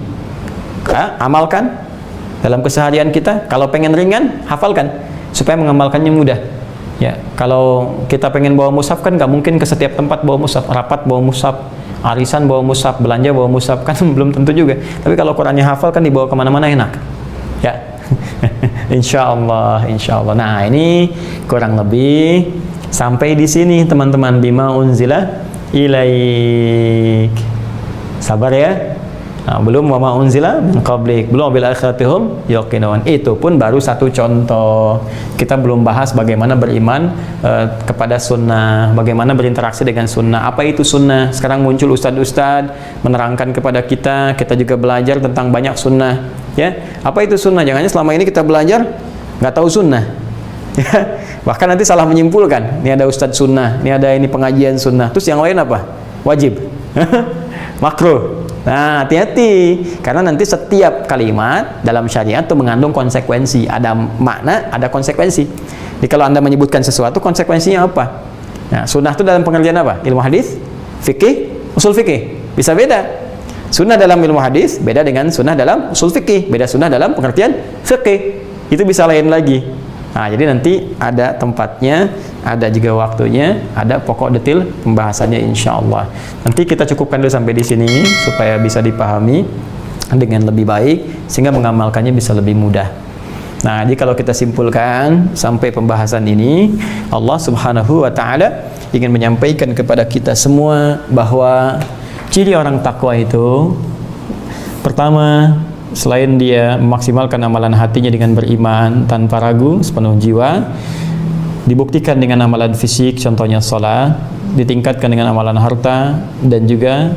amalkan dalam keseharian kita. Kalau pengen ringan, hafalkan supaya mengamalkannya mudah. Ya, kalau kita pengen bawa mushaf kan nggak mungkin ke setiap tempat bawa mushaf, rapat bawa mushaf, arisan bawa mushaf, belanja bawa mushaf, kan belum tentu juga. Tapi kalau Qurannya hafal kan dibawa kemana-mana enak. Ya. Insya Allah. Nah, ini kurang lebih sampai di sini teman-teman. Bima unzila ilaik. Sabar ya. Nah, belum wama unzila min qablik, belum bil akhiratihum yuqinun. Itu pun baru satu contoh. Kita belum bahas bagaimana beriman kepada sunnah, bagaimana berinteraksi dengan sunnah. Apa itu sunnah? Sekarang muncul ustadz-ustadz menerangkan kepada kita. Kita juga belajar tentang banyak sunnah. Ya, apa itu sunnah? Jangan selama ini kita belajar nggak tahu sunnah. Ya, bahkan nanti salah menyimpulkan. Ini ada ustadz sunnah, ini ada ini pengajian sunnah. Terus yang lain apa? Wajib, makruh. Nah, hati-hati, karena nanti setiap kalimat dalam syariat itu mengandung konsekuensi. Ada makna, ada konsekuensi. Jadi kalau Anda menyebutkan sesuatu, konsekuensinya apa? Nah, sunnah itu dalam pengertian apa? Ilmu hadis, fikih, usul fikih. Bisa beda. Sunnah dalam ilmu hadis beda dengan sunnah dalam usul fikih, beda sunnah dalam pengertian fikih. Itu bisa lain lagi. Nah, jadi nanti ada tempatnya, ada juga waktunya, ada pokok detail pembahasannya insya Allah. Nanti kita cukupkan dulu sampai di sini supaya bisa dipahami dengan lebih baik sehingga mengamalkannya bisa lebih mudah. Nah, jadi kalau kita simpulkan sampai pembahasan ini, Allah Subhanahu wa taala ingin menyampaikan kepada kita semua bahwa ciri orang takwa itu pertama, selain dia memaksimalkan amalan hatinya dengan beriman tanpa ragu sepenuh jiwa, dibuktikan dengan amalan fisik, contohnya sholat, ditingkatkan dengan amalan harta, dan juga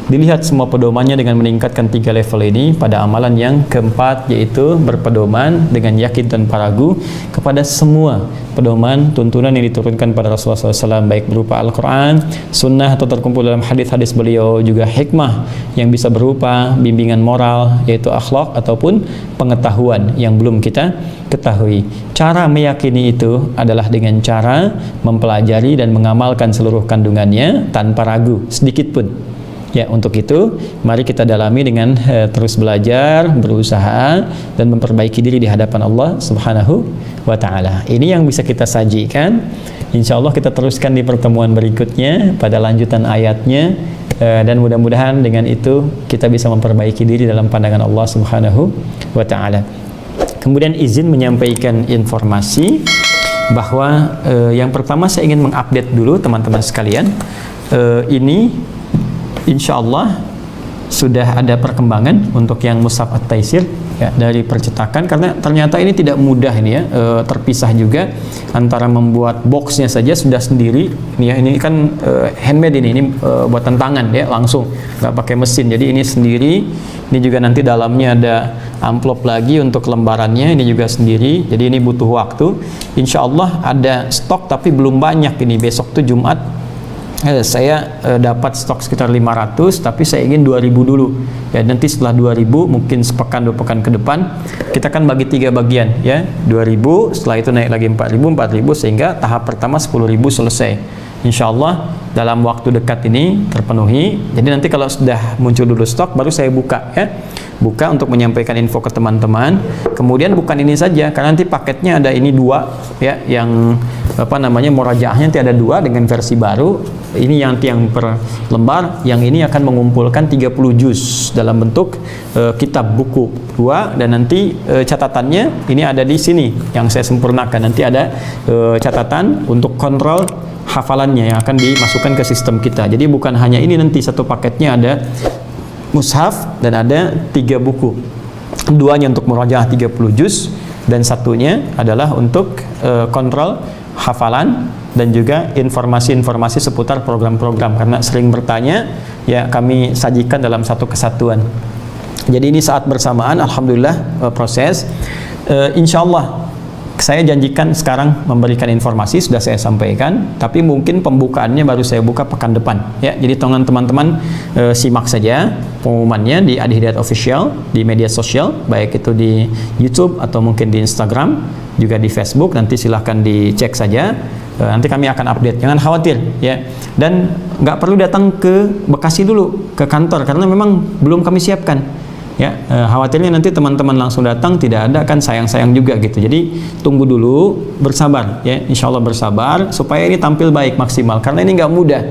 dilihat semua pedomannya dengan meningkatkan 3 level ini pada amalan yang keempat, yaitu berpedoman dengan yakin tanpa ragu kepada semua pedoman tuntunan yang diturunkan pada Rasulullah SAW, baik berupa Al-Quran, sunnah atau terkumpul dalam hadis-hadis beliau, juga hikmah yang bisa berupa bimbingan moral, yaitu akhlak ataupun pengetahuan yang belum kita ketahui. Cara meyakini itu adalah dengan cara mempelajari dan mengamalkan seluruh kandungannya tanpa ragu sedikit pun. Ya, untuk itu mari kita dalami dengan terus belajar, berusaha dan memperbaiki diri di hadapan Allah Subhanahu wa taala. Ini yang bisa kita sajikan. Insya Allah kita teruskan di pertemuan berikutnya pada lanjutan ayatnya, dan mudah-mudahan dengan itu kita bisa memperbaiki diri dalam pandangan Allah Subhanahu wa taala. Kemudian izin menyampaikan informasi bahwa yang pertama saya ingin mengupdate dulu teman-teman sekalian. Ini insya Allah sudah ada perkembangan untuk yang Mushaf At-Taisir ya, dari percetakan, karena ternyata ini tidak mudah ini ya, terpisah juga antara membuat boxnya saja sudah sendiri ini ya, ini kan handmade ini buatan tangan ya, langsung nggak pakai mesin, jadi ini sendiri. Ini juga nanti dalamnya ada amplop lagi untuk lembarannya, ini juga sendiri, jadi ini butuh waktu. Insya Allah ada stok tapi belum banyak, ini besok tuh Jumat saya dapat stok sekitar 500, tapi saya ingin 2000 dulu ya, nanti setelah 2000 mungkin sepekan 2 pekan ke depan kita kan bagi 3 bagian ya, 2000, setelah itu naik lagi 4000 sehingga tahap pertama 10.000 selesai. Insya Allah dalam waktu dekat ini terpenuhi. Jadi nanti kalau sudah muncul dulu stok baru saya buka ya, buka untuk menyampaikan info ke teman-teman. Kemudian bukan ini saja, karena nanti paketnya ada ini 2 ya, yang apa namanya, murajaahnya nanti ada 2 dengan versi baru. Ini yang per lembar, yang ini akan mengumpulkan 30 juz dalam bentuk kitab buku 2, dan nanti catatannya ini ada di sini yang saya sempurnakan. Nanti ada catatan untuk kontrol hafalannya yang akan dimasukkan ke sistem kita. Jadi bukan hanya ini, nanti satu paketnya ada mushaf dan ada 3 buku, 2-nya untuk murajaah 30 juz, dan satunya adalah untuk kontrol hafalan dan juga informasi-informasi seputar program-program, karena sering bertanya ya kami sajikan dalam satu kesatuan. Jadi ini saat bersamaan, alhamdulillah proses. Insya Allah saya janjikan sekarang memberikan informasi, sudah saya sampaikan, tapi mungkin pembukaannya baru saya buka pekan depan ya. Jadi teman-teman simak saja pengumumannya di Adi Hidayat Official di media sosial, baik itu di YouTube atau mungkin di Instagram, juga di Facebook. Nanti silahkan dicek saja, nanti kami akan update, jangan khawatir ya. Dan nggak perlu datang ke Bekasi dulu, ke kantor, karena memang belum kami siapkan ya. Khawatirnya nanti teman-teman langsung datang tidak ada, kan sayang-sayang juga gitu. Jadi tunggu dulu, bersabar ya, insya Allah bersabar supaya ini tampil baik maksimal, karena ini nggak mudah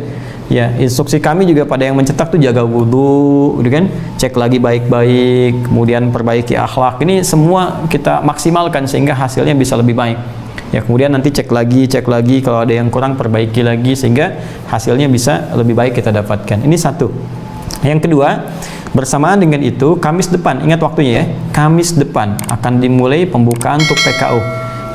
ya. Instruksi kami juga pada yang mencetak tuh jaga wudhu gitu kan, cek lagi baik-baik, kemudian perbaiki akhlak, ini semua kita maksimalkan sehingga hasilnya bisa lebih baik ya. Kemudian nanti cek lagi kalau ada yang kurang perbaiki lagi sehingga hasilnya bisa lebih baik kita dapatkan. Ini satu. Yang kedua, bersamaan dengan itu, Kamis depan, ingat waktunya ya, Kamis depan akan dimulai pembukaan untuk PKU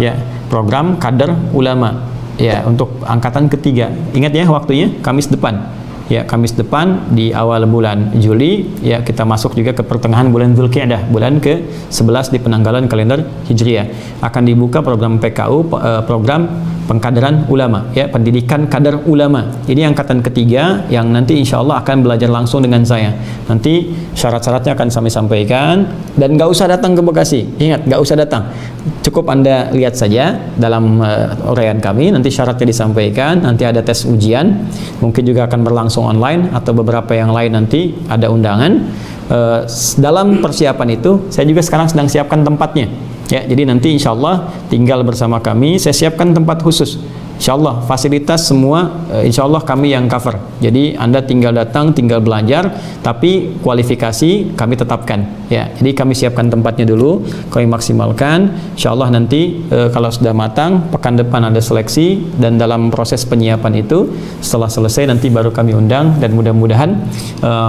ya, program kader ulama ya, untuk angkatan ketiga. Ingat ya waktunya, Kamis depan ya, Kamis depan di awal bulan Juli ya, kita masuk juga ke pertengahan bulan Dzulqa'dah, bulan ke-11 di penanggalan kalender Hijriah. Akan dibuka program PKU, program pengkaderan ulama ya, pendidikan kader ulama. Ini angkatan ketiga yang nanti insya Allah akan belajar langsung dengan saya. Nanti syarat-syaratnya akan kami sampaikan, dan nggak usah datang ke Bekasi. Ingat, nggak usah datang, cukup Anda lihat saja dalam uraian kami. Nanti syaratnya disampaikan, nanti ada tes ujian, mungkin juga akan berlangsung online atau beberapa yang lain, nanti ada undangan. Dalam persiapan itu saya juga sekarang sedang siapkan tempatnya ya, jadi nanti insya Allah tinggal bersama kami, saya siapkan tempat khusus. Insya Allah fasilitas semua insya Allah kami yang cover. Jadi Anda tinggal datang, tinggal belajar, tapi kualifikasi kami tetapkan ya. Jadi kami siapkan tempatnya dulu, kami maksimalkan. Insya Allah nanti kalau sudah matang, pekan depan ada seleksi, dan dalam proses penyiapan itu setelah selesai nanti baru kami undang, dan mudah-mudahan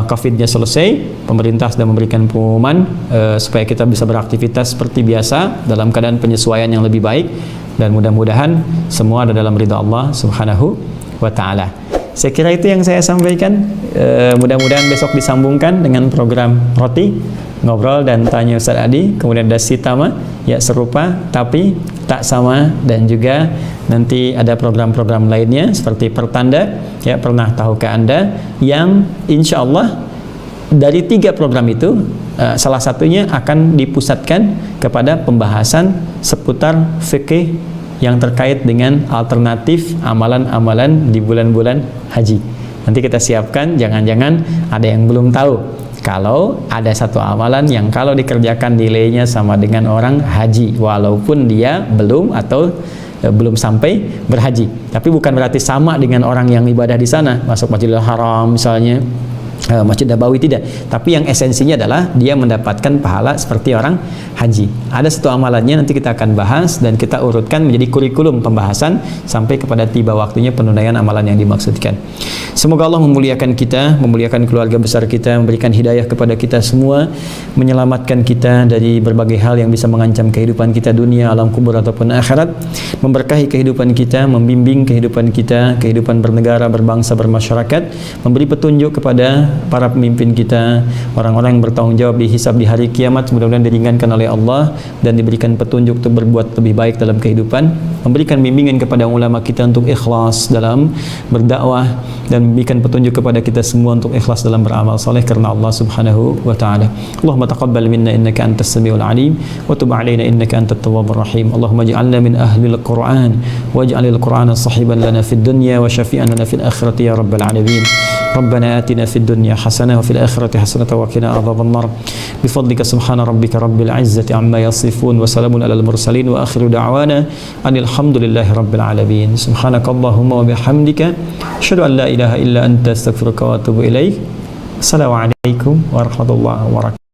COVID-nya selesai, pemerintah sudah memberikan pengumuman supaya kita bisa beraktivitas seperti biasa dalam keadaan penyesuaian yang lebih baik, dan mudah-mudahan semua ada dalam ridha Allah Subhanahu wa Ta'ala. Saya kira itu yang saya sampaikan. Mudah-mudahan besok disambungkan dengan program Roti Ngobrol dan Tanya Ustaz Adi, kemudian ada Sitama ya, serupa tapi tak sama, dan juga nanti ada program-program lainnya seperti Pertanda ya, pernah tahukah Anda, yang insya Allah dari 3 program itu salah satunya akan dipusatkan kepada pembahasan seputar fikih yang terkait dengan alternatif amalan-amalan di bulan-bulan haji. Nanti kita siapkan, jangan-jangan ada yang belum tahu kalau ada satu amalan yang kalau dikerjakan nilainya sama dengan orang haji walaupun dia belum atau belum sampai berhaji. Tapi bukan berarti sama dengan orang yang ibadah di sana, masuk Masjidil Haram misalnya, Masjid Nabawi, tidak. Tapi yang esensinya adalah dia mendapatkan pahala seperti orang haji. Ada satu amalannya, nanti kita akan bahas dan kita urutkan menjadi kurikulum pembahasan sampai kepada tiba waktunya penunaian amalan yang dimaksudkan. Semoga Allah memuliakan kita, memuliakan keluarga besar kita, memberikan hidayah kepada kita semua, menyelamatkan kita dari berbagai hal yang bisa mengancam kehidupan kita dunia, alam kubur ataupun akhirat, memberkahi kehidupan kita, membimbing kehidupan kita, kehidupan bernegara, berbangsa, bermasyarakat, memberi petunjuk kepada para pemimpin kita, orang-orang yang bertanggung jawab dihisab di hari kiamat, mudah-mudahan diringankan oleh Allah dan diberikan petunjuk untuk berbuat lebih baik dalam kehidupan, memberikan bimbingan kepada ulama kita untuk ikhlas dalam berdakwah, dan memberikan petunjuk kepada kita semua untuk ikhlas dalam beramal saleh karena Allah Subhanahu wa Ta'ala. Allahumma taqabbal minna innaka antas samiul alim wa tub alaina innaka antat tawwabur rahim. Allahumma ij'alna min ahlil Qur'an waj'alil Qur'ana sahiban lana fid dunya wa syafi'an lana fil akhirati ya rabbal alamin. ربنا آتنا في الدنيا حسنة وفي الآخرة حسنة وقنا عذاب النار بفضلك سبحان ربك رب العزة عما يصفون وسلام على المرسلين وآخر دعوانا أن الحمد لله رب العالمين سبحانك اللهم وبحمدك أشهد أن لا إله إلا أنت أستغفرك وأتوب إليك السلام عليكم ورحمة الله وبركاته.